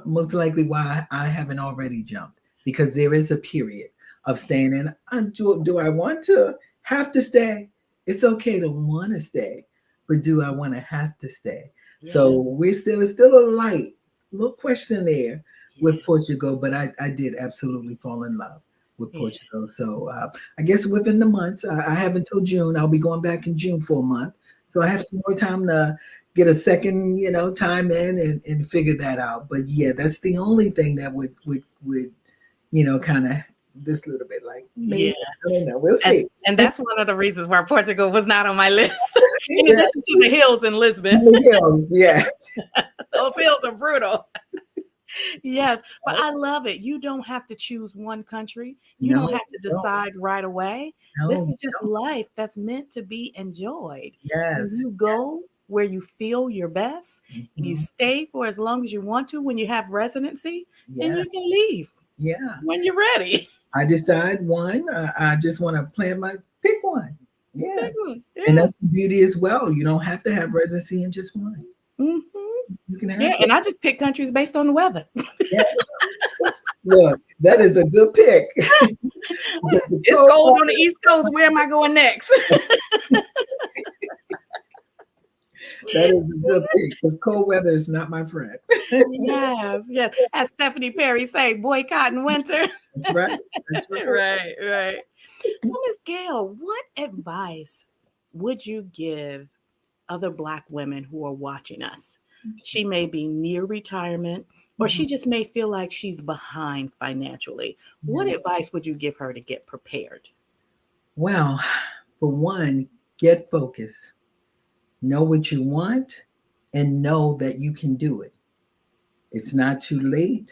most likely why I haven't already jumped because there is a period of staying in. Do I want to have to stay? It's okay to want to stay, but do I want to have to stay? Yeah. So it's still a light, little question there Yeah. with Portugal, but I did absolutely fall in love with Yeah. Portugal. So I guess within the months, I have until June. I'll be going back in June for a month so I have some more time to get a second, time in and figure that out. But yeah, that's the only thing that would kind of this little bit like Yeah. maybe I don't know. We'll And see. and that's one of the reasons why Portugal was not on my list. In Yeah, addition to the hills in Lisbon, the hills, yeah. those hills are brutal. Yes, but I love it. You don't have to choose one country. You No, don't have to no, decide right away. This no, is just no. life that's meant to be enjoyed. And Yes, you go where you feel your best. You Mhm. stay for as long as you want to when you have residency, and Yeah. you can leave Yeah. when you're ready. I decide one. I just want to plan my pick one. Yeah. And Yeah. that's the beauty as well. You don't have to have residency in just one. Hmm. You can have Yeah. both. And I just pick countries based on the weather. Yeah. Look, that is a good pick. Because the It's cold cold on the weather, East Coast. Where am I going next? that is a good pick. Because cold weather is not my friend. Yes, yes. As Stephanie Perry say, boycott in winter. That's right. That's right. Right, right. So, Miss Gail, what advice would you give other Black women who are watching us? She may be near retirement, or Mhm. she just may feel like she's behind financially. What Yeah. advice would you give her to get prepared? Well, for one, get focused. Know what you want and know that you can do it. It's not too late.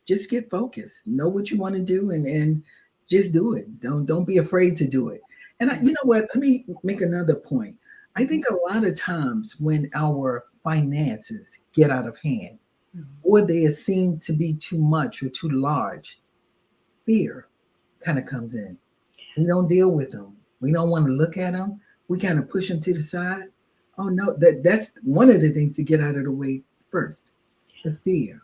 Just get focused. Know what you want to do and just do it. Don't be afraid to do it. And you know what? Let me make another point. I Mhm, think a lot of times when our finances get out of hand mhm. or they seem to be too much or too large, fear kind of comes in. We don't deal with them. We don't want to look at them. We kind of push them to the side. Oh no, that's one of the things to get out of the way first. The fear,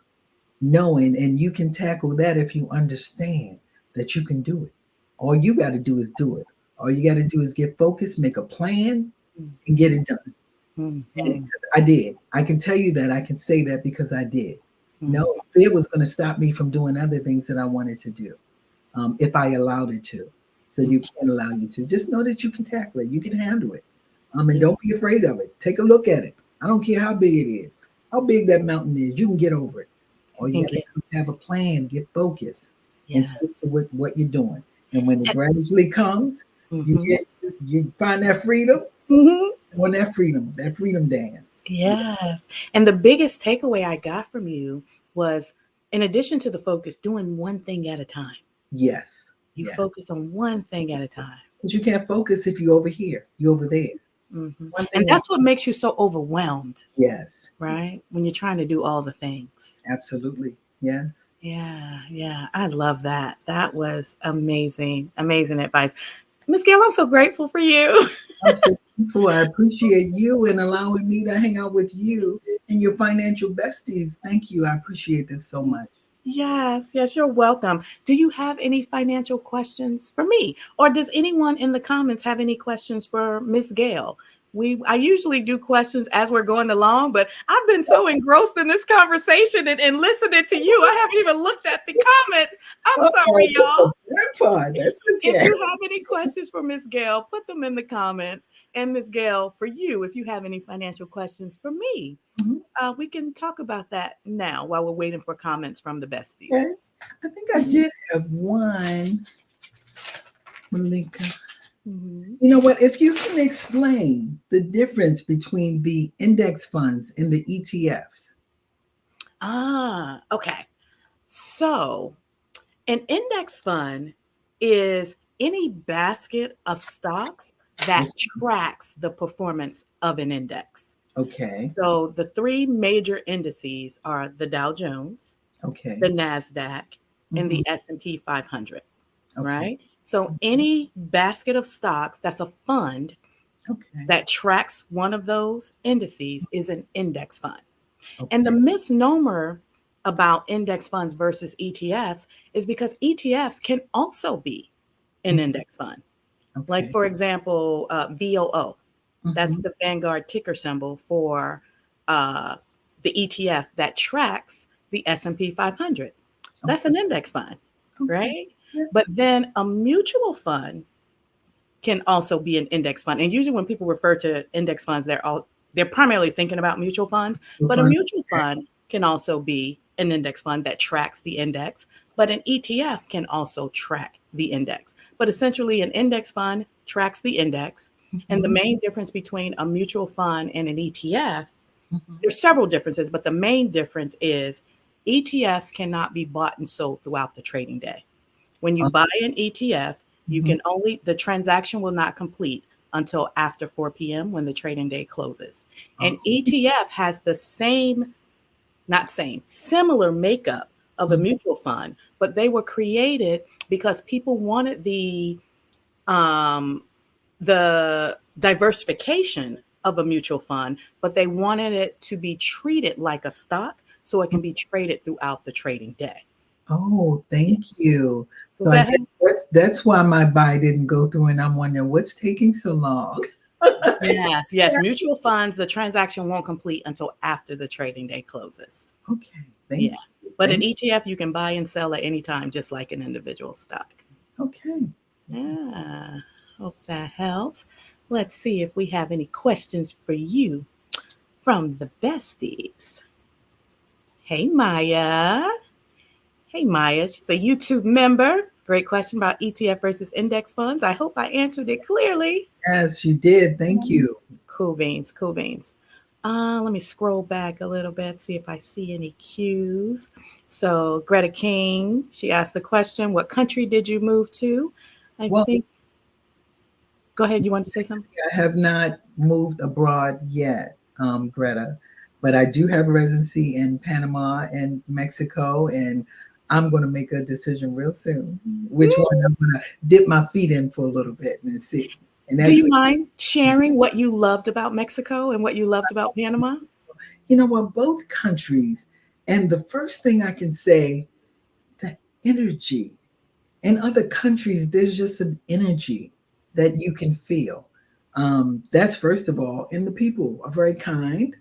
knowing, and you can tackle that if you understand that you can do it. All you got to do is do it. All you got to do is get focused, make a plan, and get it done. Mhm, And mhm, I did. I can tell you that. I can say that because I did. No, mhm. fear was going to stop me from doing other things that I wanted to do if I allowed it to. So you can't allow you to. Just know that you can tackle it. You can handle it. And Yeah, don't be afraid of it. Take a look at it. I don't care how big it is, how big that mountain is. You can get over it. All you you can got to get, do is have a plan, get focused, and yeah. stick to what you're doing. And when it gradually comes, you Mhm, get you find that freedom, mhm. on that freedom dance. Yes. And the biggest takeaway I got from you was, in addition to the focus, doing one thing at a time. Yes, You yes. focus on one thing at a time. Because you can't focus if you're over here, you're over there. One And thing at that's what makes you so overwhelmed, yes, right? When you're trying to do all the things. absolutely. Yes. Yeah, yeah. I love that. That was amazing. Amazing advice. Miss Gail, I'm so grateful for you. I'm so thankful. I appreciate you and allowing me to hang out with you and your financial besties. Thank you. I appreciate this so much. Yes, yes, you're welcome. Do you have any financial questions for me? Or does anyone in the comments have any questions for Miss Gail? I usually do questions as we're going along, but I've been so engrossed in this conversation and listening to you. I haven't even looked at the comments. I'm Oh, sorry, y'all. that part. That's If okay. you have any questions for Miss Gail, put them in the comments. And Miss Gail, for you, if you have any financial questions for me, Mhm. we can talk about that now while we're waiting for comments from the besties. Okay. I think I did have one, Malika. Mhm. You know what? If you can explain the difference between the index funds and the ETFs. Okay. So, an index fund is any basket of stocks that tracks the performance of an index. Okay. So, the three major indices are the Dow Jones, the Okay. Nasdaq, and Hmm. the S&P 500, Okay. right? So, any basket of stocks that's a fund Okay. that tracks one of those indices is an index fund. And the Okay. misnomer about index funds versus ETFs is because ETFs can also be an index fund. Like, Okay. for example, VOO, that's Hmm. the Vanguard ticker symbol for uh, the ETF that tracks the S&P 500. That's Okay. an index fund, Okay. right? But Yes. then a mutual fund can also be an index fund. And usually when people refer to index funds, they're primarily thinking about mutual funds, The but a funds. mutual fund can also be an index fund that tracks the index, but an ETF can also track the index. But essentially an index fund tracks the index. And the Mhm, main difference between a mutual fund and an ETF, mhm. there's several differences, but the main difference is ETFs cannot be bought and sold throughout the trading day. When you Uh, buy an ETF, mhm. the transaction will not complete until after 4 p.m. when the trading day closes. Oh, An ETF has the same, not same, similar makeup of a mhm. mutual fund, but they were created because people wanted um, the diversification of a mutual fund, but they wanted it to be treated like a stock so it can be traded throughout the trading day. Oh, Yeah. thank you. Does So I that guess help? that's why my buy didn't go through, and I'm wondering what's taking so long. Yes, yes. Mutual funds, the transaction won't complete until after the trading day closes. Okay, Yeah. thank you. But an Thank ETF, you can buy and sell at any time, just like an individual stock. Okay. Yes. Yeah. Hope that helps. Let's see if we have any questions for you from the besties. Hey, Maya. Hey, Maya. She's a YouTube member. Great question about ETF versus index funds. I hope I answered it clearly. Yes, you did. Thank you. Cool beans, cool beans. Let me scroll back a little bit, see if I see any cues. So, Greta King, she asked the question, what country did you move to? I Well, think, go ahead, you want to say something? I have not moved abroad yet, Greta, but I do have a residency in Panama and Mexico, and I'm going to make a decision real soon. Which one I'm going to dip my feet in for a little bit and see. And Do you actually, mind sharing what you loved about Mexico and what you loved about Panama? you know what? Both countries, and the first thing I can say, the energy. In other countries, there's just an energy that you can feel. That's first of all, and the people are very kind.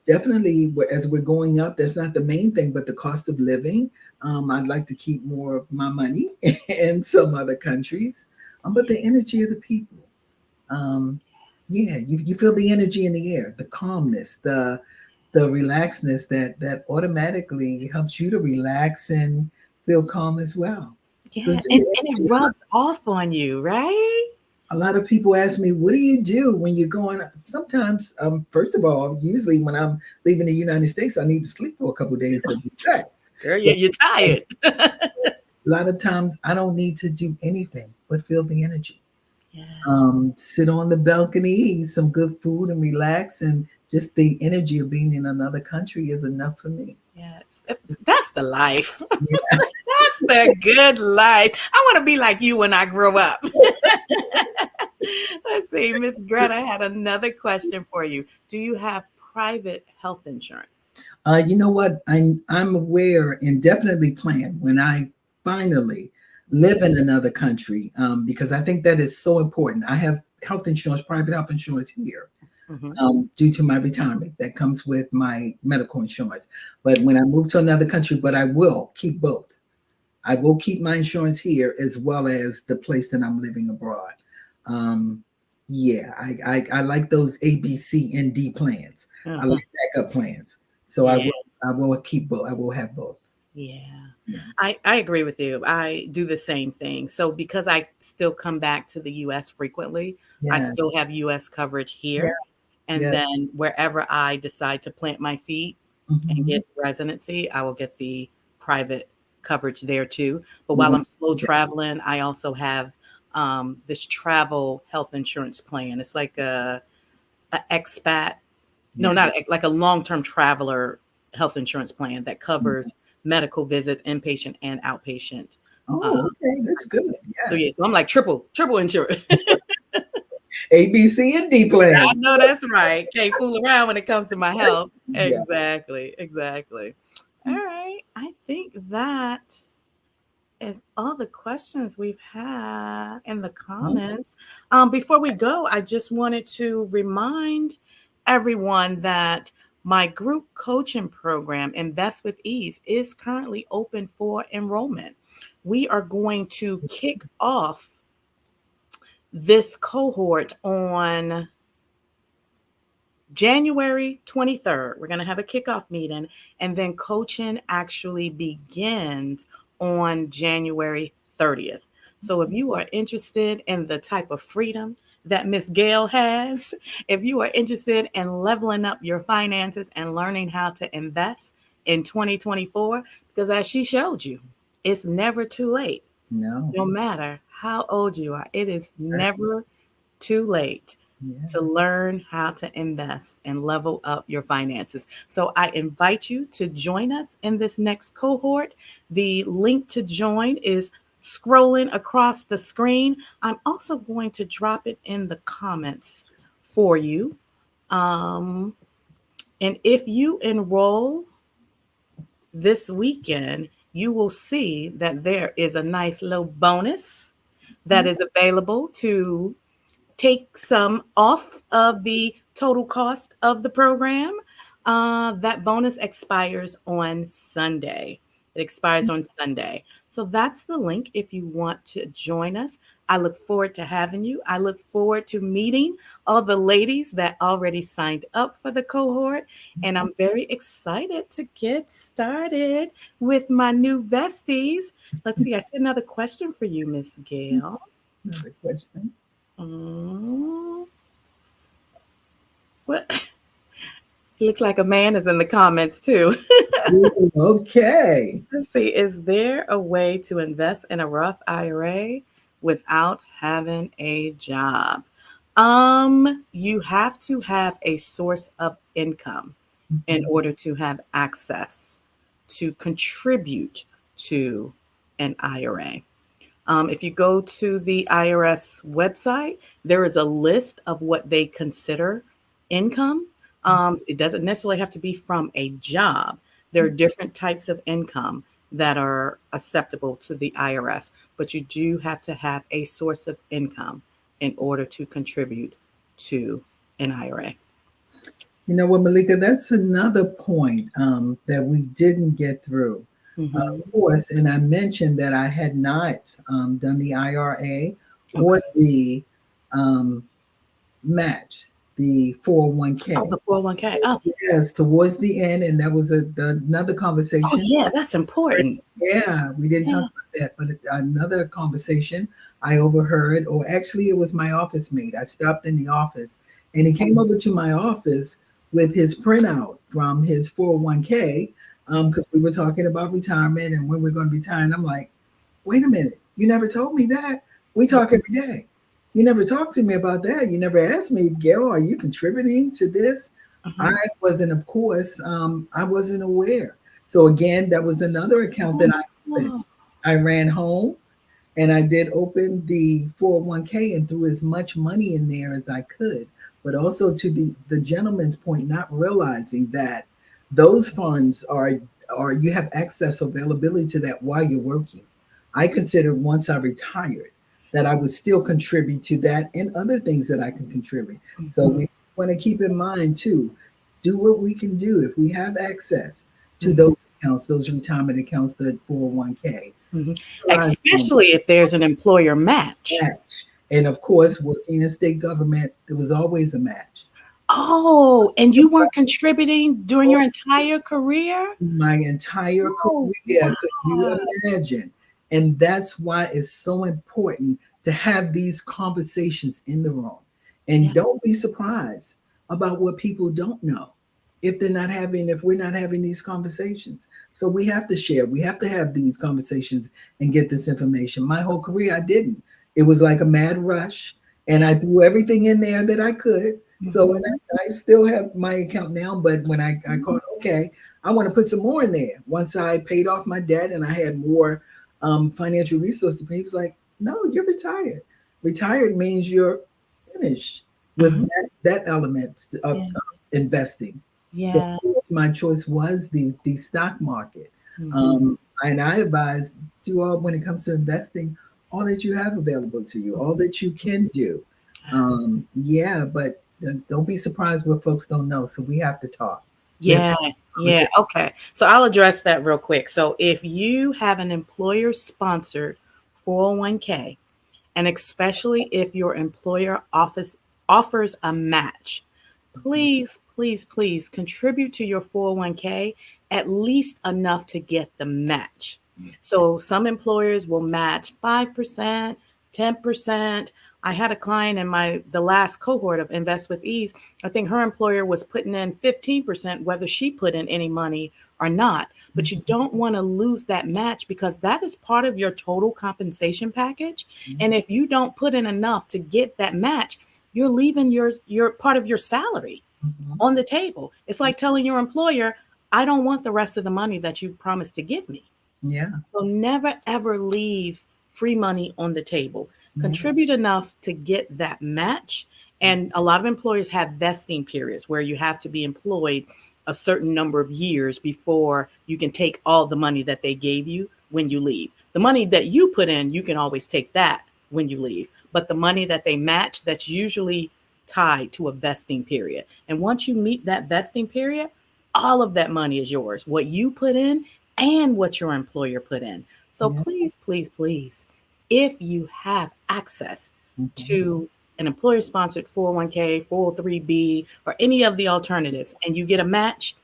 Definitely, as we're going up, that's not the main thing, but the cost of living. I'd like to keep more of my money in some other countries, but the energy of the people. Um, yeah, you feel the energy in the air, the calmness, the relaxedness that automatically helps you to relax and feel calm as well. So Yeah, it's just and it rubs off on you, right? a lot of people ask me, "What do you do when you're going?" Sometimes, first of all, usually when I'm leaving the United States, I need to sleep for a couple of days to relax. Girl, So you're a tired. lot of times, I don't need to do anything but feel the energy. Yes, Sit on the balcony, eat some good food, and relax. And just the energy of being in another country is enough for me. yes. That's the life. Yeah. That's the good life. I want to be like you when I grow up. Let's see. Miss Greta had another question for you. Do you have private health insurance? You know what? I'm aware and definitely plan when I finally live in another country, because I think that is so important. I have health insurance, private health insurance here, Mm-hmm. due to my retirement. That comes with my medical insurance. But when I move to another country, but I will keep both. I will keep my insurance here as well as the place that I'm living abroad. Um, yeah, I like those A, B, C, and D plans. I Uh-huh. like backup plans. So Yeah. I will keep both. I will have both. Yeah. Yes. I agree with you. I do the same thing. So because I still come back to the US frequently, I Yeah. still have US coverage Yeah. here. And Yeah. then wherever I decide to plant my feet and Hmm. get residency, I will get the private coverage there too. But You while want I'm slow to do that. traveling, I also have this travel health insurance plan. It's like a expat, no, Yeah. not like a long-term traveler health insurance plan that Mhm. covers medical visits, inpatient and outpatient. Oh, okay. That's good. So yeah, Yes. so I'm like triple insurance. A, B, C, and D I plans. know that's right. Can't fool around when it comes to my health. Yeah. Exactly, exactly. All right, I think that is all the questions we've had in the comments. Before we go, I just wanted to remind everyone that my group coaching program, Invest with Ease, is currently open for enrollment. We are going to kick off this cohort on January 23rd. We're going to have a kickoff meeting, and then coaching actually begins on January 30th. So if you are interested in the type of freedom that Miss Gail has, if you are interested in leveling up your finances and learning how to invest in 2024, because as she showed you, it's never too late. No. No matter how old you are, it is never too late to Yes. learn how to invest and level up your finances. So I invite you to join us in this next cohort. The link to join is scrolling across the screen. I'm also going to drop it in the comments for you. Um, and if you enroll this weekend, you will see that there is a nice little bonus that is available to take some off of the total cost of the program. That bonus expires on Sunday. It expires on Sunday. So that's the link if you want to join us. I look forward to having you. I look forward to meeting all the ladies that already signed up for the cohort. And I'm very excited to get started with my new besties. Let's see, I see another question for you, Miss Gail. Another question. Mm, what? It looks like a man is in the comments too. Ooh, okay. Let's see. Is there a way to invest in a Roth IRA without having a job? You have to have a source of income in Mhm. order to have access to contribute to an IRA. If you go to the IRS website, there is a list of what they consider income. It doesn't necessarily have to be from a job. There are different types of income that are acceptable to the IRS, but you do have to have a source of income in order to contribute to an IRA. You know what, Malika? That's another point that we didn't get through. Hmm. Of course, and I mentioned that I had not done the IRA Okay. or the um, match, the Oh, 401k. the 401k. Oh, Yes, towards the end, and that was another oh conversation. yeah, that's important. Yeah, we didn't talk Yeah. about that, but another conversation I overheard, or actually, it was my office mate. I stopped in the office, and he came over to my office with his printout from his 401k because we were talking about retirement and when we're going to retire. And I'm like, wait a minute, you never told me that. We talk every day. You never talked to me about that. You never asked me, Gail, are you contributing to this? I Mhm. wasn't, of course, I wasn't aware. So again, that was another account that I opened. Oh, I ran home and I did open the 401k and threw as much money in there as I could. But also to the gentleman's point, not realizing that those funds are you have access availability to that while you're working. I considered once I retired that I would still contribute to that and other things that I can contribute. So mhm, we want to keep in mind too, do what we can do if we have access to mhm, those accounts, those retirement accounts, the 401k. mhm. Realize Especially if there's an employer match. match. And of course, working in state government, there was always a match. Oh, and you weren't contributing during your entire career? My entire Oh, career, could you wow. imagine? And that's why it's so important to have these conversations in the room. And Yeah. don't be surprised about what people don't know if we're not having these conversations. So we have to share, we have to have these conversations and get this information. My whole career, I didn't. It was like a mad rush, and I threw everything in there that I could. So, and Mhm, I still have my account now, but when I caught, okay, I want to put some more in there. Once I paid off my debt and I had more financial resources, he was like, "No, you're retired. Retired means you're finished with mhm. that element of Yeah. investing." So Yeah. my choice was the stock market, Mhm, and I advise to all when it comes to investing, all that you have available to you, all that you can do. yes. Yeah, but don't be surprised what folks don't know. So we have to talk. We have to Yeah, have yeah, conversation. okay. So I'll address that real quick. So if you have an employer-sponsored 401k, and especially if your employer offers a match, please, please, please contribute to your 401k at least enough to get the match. So some employers will match 5%, 10%. I had a client in the last cohort of Invest with Ease. I think her employer was putting in 15% whether she put in any money or not. But you don't want to lose that match because that is part of your total compensation package. And if you don't put in enough to get that match, you're leaving your part of your salary Mhm. on the table. It's like telling your employer, I don't want the rest of the money that you promised to give me. Yeah. So never ever leave free money on the table. Yeah. Contribute enough to get that match. And a lot of employers have vesting periods where you have to be employed a certain number of years before you can take all the money that they gave you when you leave. The money that you put in, you can always take that when you leave. But the money that they match, that's usually tied to a vesting period. And once you meet that vesting period, all of that money is yours. What you put in and what your employer put in. So Yeah. please, please, please, if you have access Mhm. to an employer sponsored 401k, 403b, or any of the alternatives, and you get a match,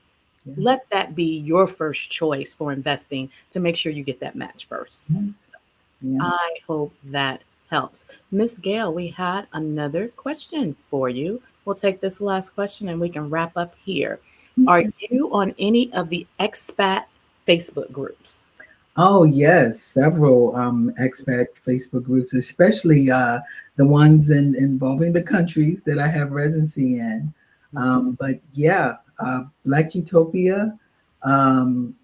let Yes. that be your first choice for investing to make sure you get that match first. Yes. Yeah. I hope that helps. Miss Gail, we had another question for you. We'll take this last question and we can wrap up here. Are Okay. you on any of the expat Facebook groups? Oh yes, several expat Facebook groups, especially the ones involving the countries that I have residency in. But yeah, Black Utopia, um,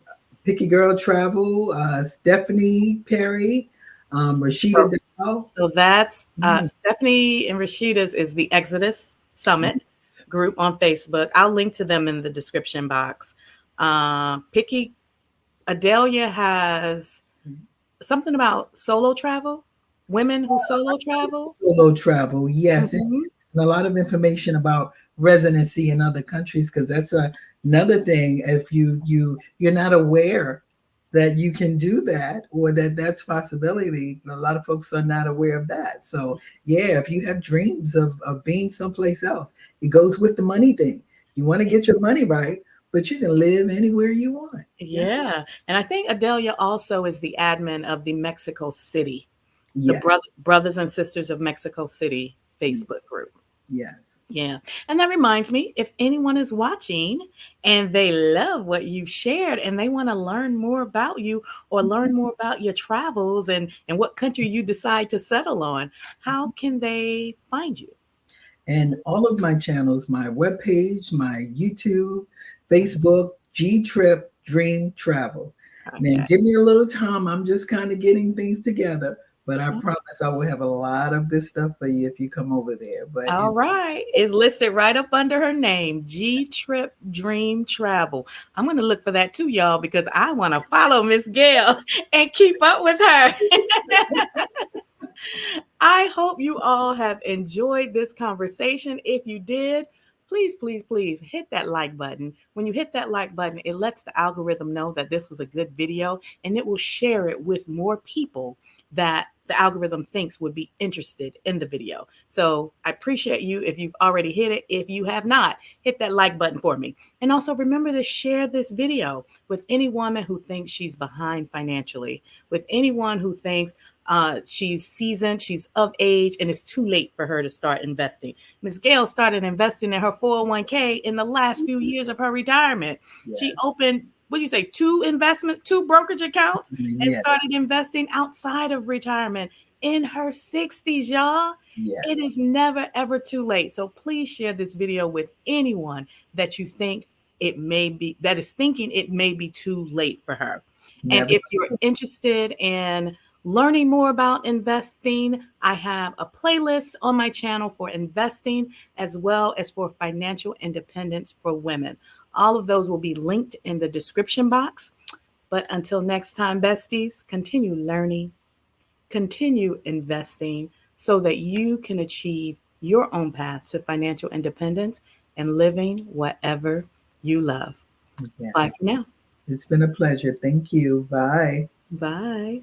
Picky Girl Travel, Stephanie Perry, Rashida So, Dow. so that's Mm, Stephanie and Rashida's is the Exodus Summit yes. group on Facebook. I'll link to them in the description box. Picky Adelia has something about solo travel, women who solo travel. Solo travel, yes, Hmm. and a lot of information about residency in other countries because that's another thing. If you're not aware that you can do that or that that's possibility, a lot of folks are not aware of that. So yeah, if you have dreams of being someplace else, it goes with the money thing. You want to get your money right, but you can live anywhere you want. Yeah. Yeah. And I think Adelia also is the admin of the Mexico City, the Yes. Brothers and Sisters of Mexico City Facebook group. Yes. Yeah. And that reminds me, if anyone is watching and they love what you shared and they want to learn more about you or learn more about your travels and what country you decide to settle on, how can they find you? And all of my channels, my webpage, my YouTube, Facebook, G Trip Dream Travel. Now, Okay. give me a little time. I'm just kind of getting things together, but I promise I will have a lot of good stuff for you if you come over there. But All it's right. It's listed right up under her name, G Trip Dream Travel. I'm going to look for that too, y'all, because I want to follow Miss Gail and keep up with her. I hope you all have enjoyed this conversation. If you did, please, please, please hit that like button. When you hit that like button, it lets the algorithm know that this was a good video and it will share it with more people that the algorithm thinks would be interested in the video. So I appreciate you if you've already hit it. If you have not, hit that like button for me. And also remember to share this video with any woman who thinks she's behind financially, with anyone who thinks she's seasoned, she's of age, and it's too late for her to start investing. Ms. Gail started investing in her 401k in the last few years of her retirement. She yes, opened, what do you say, two brokerage accounts and yes, started investing outside of retirement in her 60s, y'all. It yes. is never, ever too late. So please share this video with anyone that you think it may be, that is thinking it may be too late for her. And Never. if you're interested in learning more about investing, I have a playlist on my channel for investing as well as for financial independence for women. All of those will be linked in the description box. But until next time, besties, continue learning, continue investing so that you can achieve your own path to financial independence and living whatever you love. Yeah. Bye for now. It's been a pleasure. Thank you. Bye. Bye.